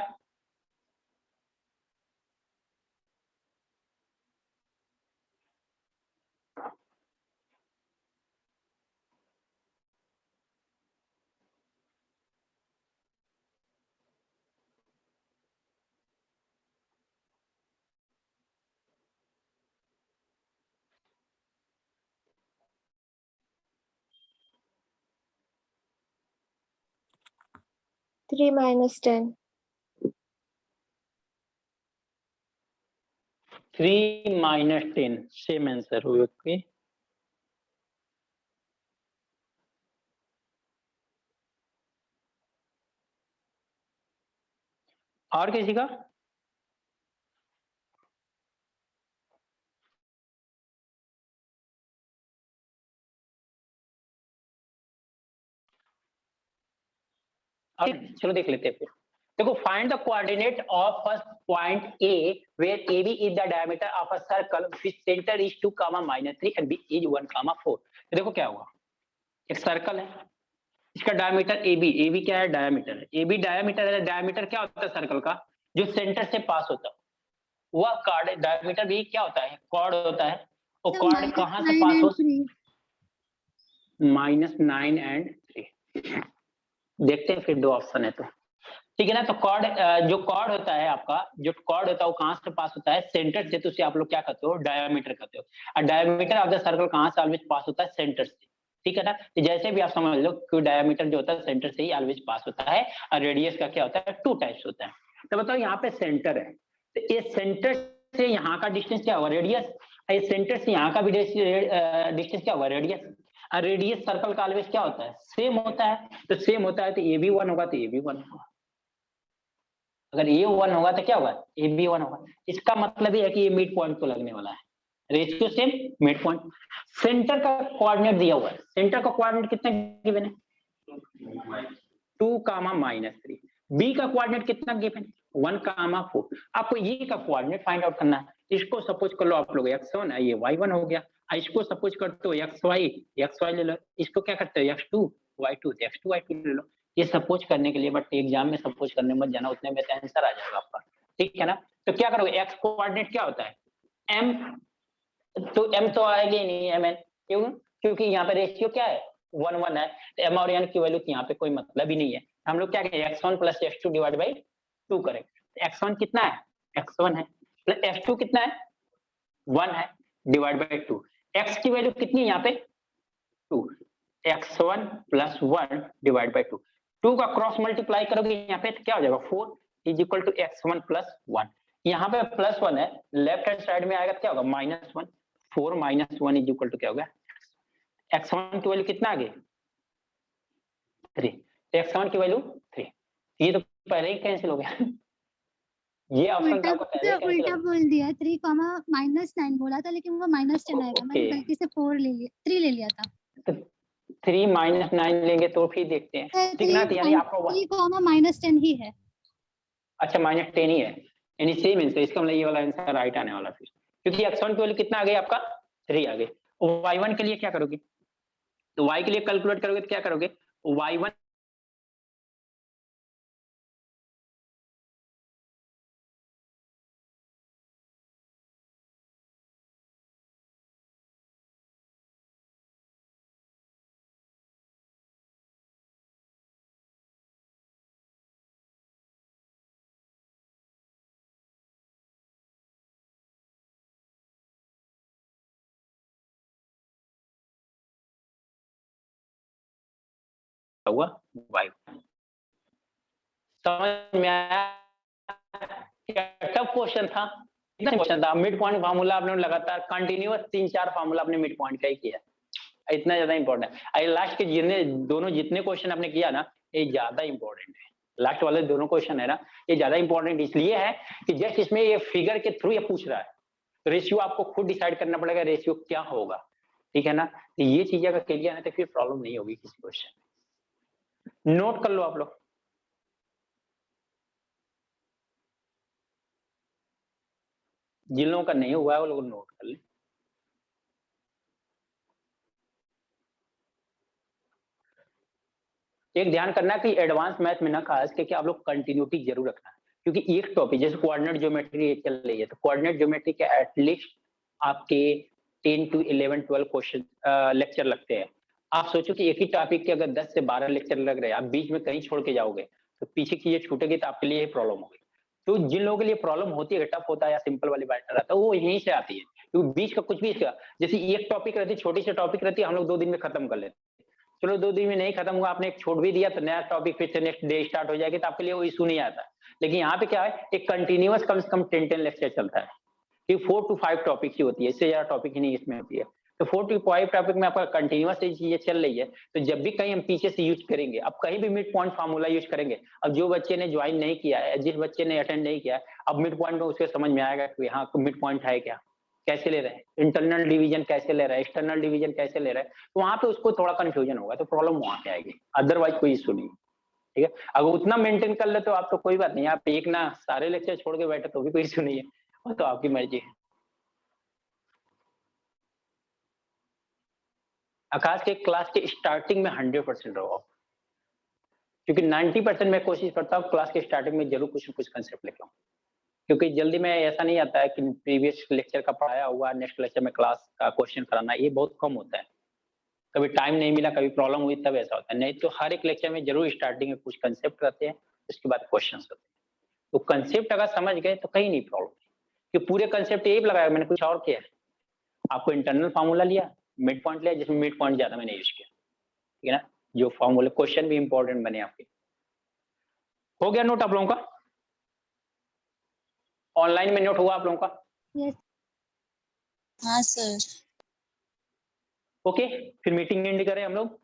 Three minus 10. 3 - 10 सेम आंसर हुए। ओके, और किसी का? चलो देख लेते हैं फिर। देखो, find the coordinate of first point A where AB is the diameter of a circle which centre is 2, -3 and B is 1, 4। तो देखो क्या हुआ, एक सर्कल है, इसका डायमीटर AB क्या है? डायमीटर है। AB डायमीटर है। डायमीटर क्या होता है सर्कल का? जो सेंटर से पास होता है वह कॉर्ड। डायमीटर भी क्या होता है? कॉर्ड होता है। और कॉर्ड कहां से पास हो? -9 and 3। देखते हैं फिर, दो ऑप्शन है तो, ठीक है ना। तो कॉर्ड, जो कॉर्ड होता है आपका, जो कॉर्ड होता है वो कहां से पास होता है? सेंटर से। तो उसे आप लोग क्या कहते हो? डायमीटर कहते हो। और डायमीटर ऑफ द सर्कल कहां से ऑलवेज पास होता है? सेंटर से, ठीक है ना। तो जैसे भी आप समझ लो कि डायमीटर जो होता है सेंटर से ही ऑलवेज पास होता है। और रेडियस का क्या होता है? 2 टाइप्स होता है। तो बताओ, यहाँ पे सेंटर है, तो ये सेंटर से यहाँ का डिस्टेंस क्या होगा? रेडियस। ये सेंटर से यहाँ का भी डिस्टेंस क्या होगा? रेडियस। और रेडियस सर्कल का ऑलवेज क्या होता है? सेम होता है। तो सेम होता है तो ये भी 1 होगा, तो ये भी 1 होगा। अगर ये 1 होगा तो क्या होगा? ये भी 1 होगा। इसका मतलब ये है कि ये मिड पॉइंट को लगने वाला है। Ratio same, mid point. Centre का कोऑर्डिनेट दिया हुआ है। सेंटर का कोऑर्डिनेट कितना गिवन है? 2, -3। बी का कोऑर्डिनेट कितना गिवन है? 1, 4। आपको ये का कोऑर्डिनेट फाइंड आउट करना है। इसको सपोज कर लो आप लोग x1 है, ये y1 हो गया। इसको सपोज करते हो xy ले लो। इसको क्या करते हो? x2 y2, x2 y2 ले लो। ये सपोज करने के लिए, बट एग्जाम में सपोज करने मत जाना, उतने में तो आंसर आ जाएगा आपका, ठीक है ना। तो क्या करोगे? x कोऑर्डिनेट क्या होता है? m। तो m तो आएगा ही नहीं, mn। क्यों? क्योंकि यहाँ पे रेशियो क्या है? 1, 1 है। तो m और n की वैल्यू यहाँ पे कोई मतलब ही नहीं है। हम लोग क्या करें? x1 + x2 / 2 करें। x1 कितना है? x1 है। प्लस x2 कितना है? 1 है, / 2। x की वैल्यू कितनी है यहाँ पे? 2। x1 plus 1 divide by 2। 2 का क्रॉस मल्टीप्लाई करोगे यहाँ पे तो क्या हो जाएगा 4 is equal to x1 plus 1। यहाँ पे प्लस 1 है, लेफ्ट हैंड साइड में आएगा क्या होगा -1। 4 माइनस 1 इज इक्वल टू क्या होगा x1 की वैल्यू कितना आ गई 3। x1 की वैल्यू 3। ये तो पहले ही कैंसिल हो गया। ये ऑप्शन उल्टा आपका पहले ही कैंसिल उल्टा हो गया। बोल दिया 3, -9 बोला था लेकिन वो -10 आएगा, मैंने ओके। गलती से 4 ले लिया, 3 ले लिया था। तो 3 माइनस 9 लेंगे तो फिर देखते हैं ठीक ना, तो यानी आपका 3, -10 ही है। अच्छा -10 ही है, यानी सेम आंसर। इसका मतलब ये वाला आंसर राइट आने वाला फिर, क्योंकि x1 की वैल्यू कितना आ गई आपका 3 आ गई। y1 के लिए क्या करोगे, तो y के लिए कैलकुलेट करोगे तो क्या करोगे y1 हुआ y1। समझ में आया? टफ क्वेश्चन था, इतना क्वेश्चन था। मिड पॉइंट फार्मूला आपने लगातार कंटिन्यूअस 3-4 फार्मूला आपने मिड पॉइंट का ही किया, इतना ज्यादा इंपॉर्टेंट है। लास्ट के जितने क्वेश्चन आपने किया ना ये ज्यादा इंपॉर्टेंट है। लास्ट वाले दोनों क्वेश्चन है ना ये ज्यादा इंपॉर्टेंट इसलिए है कि जस्ट इसमें ये फिगर के थ्रू ये पूछ रहा है, तो रेशियो आपको खुद डिसाइड करना पड़ेगा रेशियो क्या होगा, ठीक है ना। तो ये चीजें अगर क्लियर है तो फिर प्रॉब्लम नहीं होगी किसी क्वेश्चन। नोट कर लो आप लोग, जिन लोगों का नहीं हुआ है वो लोग नोट कर ले। एक ध्यान करना कि एडवांस मैथ में ना खास करके आप लोग कंटिन्यूटी जरूर रखना है, क्योंकि एक टॉपिक जैसे कोऑर्डिनेट ज्योमेट्री चल रही है तो कोऑर्डिनेट ज्योमेट्री के एटलीस्ट आपके 10 to 11 12 क्वेश्चन लेक्चर लगते हैं। आप सोचो कि एक ही टॉपिक के अगर 10 से 12 लेक्चर लग रहे हैं, आप बीच में कहीं छोड़ के जाओगे तो पीछे की चीजें छूटेगी तो आपके लिए प्रॉब्लम होगी। तो जिन लोगों के लिए प्रॉब्लम होती है टफ होता है या सिंपल वाली बात रहता है वो यहीं से आती है, क्योंकि बीच का कुछ भी जैसे एक टॉपिक रहती है, छोटी सी टॉपिक रहती है, हम लोग 2 दिन में खत्म कर लेते हैं। चलो 2 दिन में नहीं खत्म हुआ, आपने एक छोड़ भी दिया तो नया टॉपिक फिर से नेक्स्ट डे स्टार्ट हो जाएगी, तो आपके लिए वो इशू नहीं आता। लेकिन यहाँ पे क्या है एक कंटिन्यूअस कम से कम 10 लेक्चर चलता है, कि 4 to 5 टॉपिक ही होती है, इससे ज्यादा टॉपिक ही नहीं इसमें होती है। तो 4 to 5 टॉपिक में आपका कंटिन्यूअस चीजें चल रही है, तो जब भी कहीं हम पीछे से यूज करेंगे, अब कहीं भी मिड पॉइंट फार्मूला यूज करेंगे, अब जो बच्चे ने ज्वाइन नहीं किया है, जिस बच्चे ने अटेंड नहीं किया है, अब मिड पॉइंट में उसके समझ में आएगा कि हाँ मिड पॉइंट है क्या, कैसे ले रहे हैं, इंटरनल डिवीजन कैसे ले रहे हैं, एक्सटर्नल डिवीजन कैसे ले रहे हैं, तो वहां पे उसको थोड़ा कंफ्यूजन होगा, तो प्रॉब्लम वहां पे आएगी, अदरवाइज कोई इशू नहीं। ठीक है, अगर उतना मेंटेन कर ले तो आप तो कोई बात नहीं, आप एक ना सारे लेक्चर छोड़ के बैठे तो भी कोई इशू नहीं है, वो तो आपकी मर्जी है। खास के क्लास के स्टार्टिंग में 100% रहो, क्योंकि 90% मैं कोशिश करता हूँ क्लास के स्टार्टिंग में जरूर कुछ न कुछ कंसेप्ट लेके आऊँ, क्योंकि जल्दी में ऐसा नहीं आता है कि प्रीवियस लेक्चर का पढ़ाया हुआ नेक्स्ट लेक्चर में क्लास का क्वेश्चन कराना, ये बहुत कम होता है। कभी टाइम नहीं मिला, कभी प्रॉब्लम हुई तब ऐसा होता है, नहीं तो हर एक लेक्चर में जरूर स्टार्टिंग में कुछ कंसेप्ट रहते हैं, उसके बाद क्वेश्चन होते हैं। तो कंसेप्ट अगर समझ गए तो कहीं नहीं प्रॉब्लम, कि पूरे कंसेप्ट यही लगाया, मैंने कुछ और किया है। आपको इंटरनल फार्मूला लिया, मिड पॉइंट लिया, जिसमें मिड पॉइंट ज्यादा मैंने यूज किया, ठीक है ना, जो फार्मूला क्वेश्चन भी इंपॉर्टेंट बने आपके। हो गया नोट आप लोगों का? ऑनलाइन में नोट हुआ आप लोगों का? यस हाँ सर। ओके, फिर मीटिंग एंड करें हम लोग।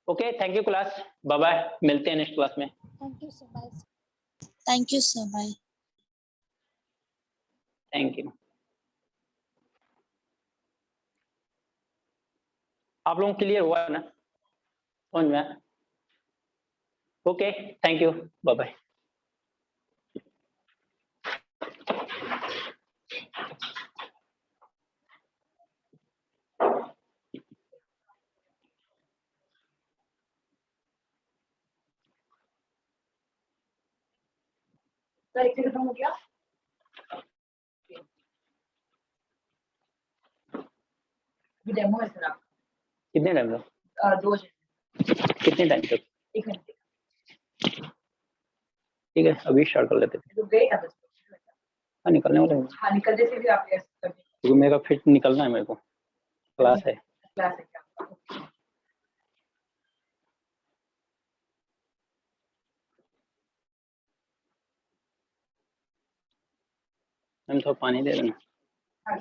Okay, thank you class, bye bye, मिलते हैं नेक्स्ट क्लास में। Thank you sir, bye. Thank you sir, bye. Thank you. आप लोगों क्लियर हुआ ना, समझ में आया? Okay, thank you, bye bye. Sir एक खत्म हो गया, डेमो है सर आपका। कितने टाइम तक? 2 कितने टाइम तक? 1 घंटे। ठीक है, अभी स्टार्ट कर लेते हैं। तो गए ना 10 हाँ, निकलने वाले हैं, हाँ निकलते से भी आप कर क्योंकि मेरा फिट निकलना है मेरे को। क्लास है। क्लास है क्या? हम तो पानी दे देना। हाँ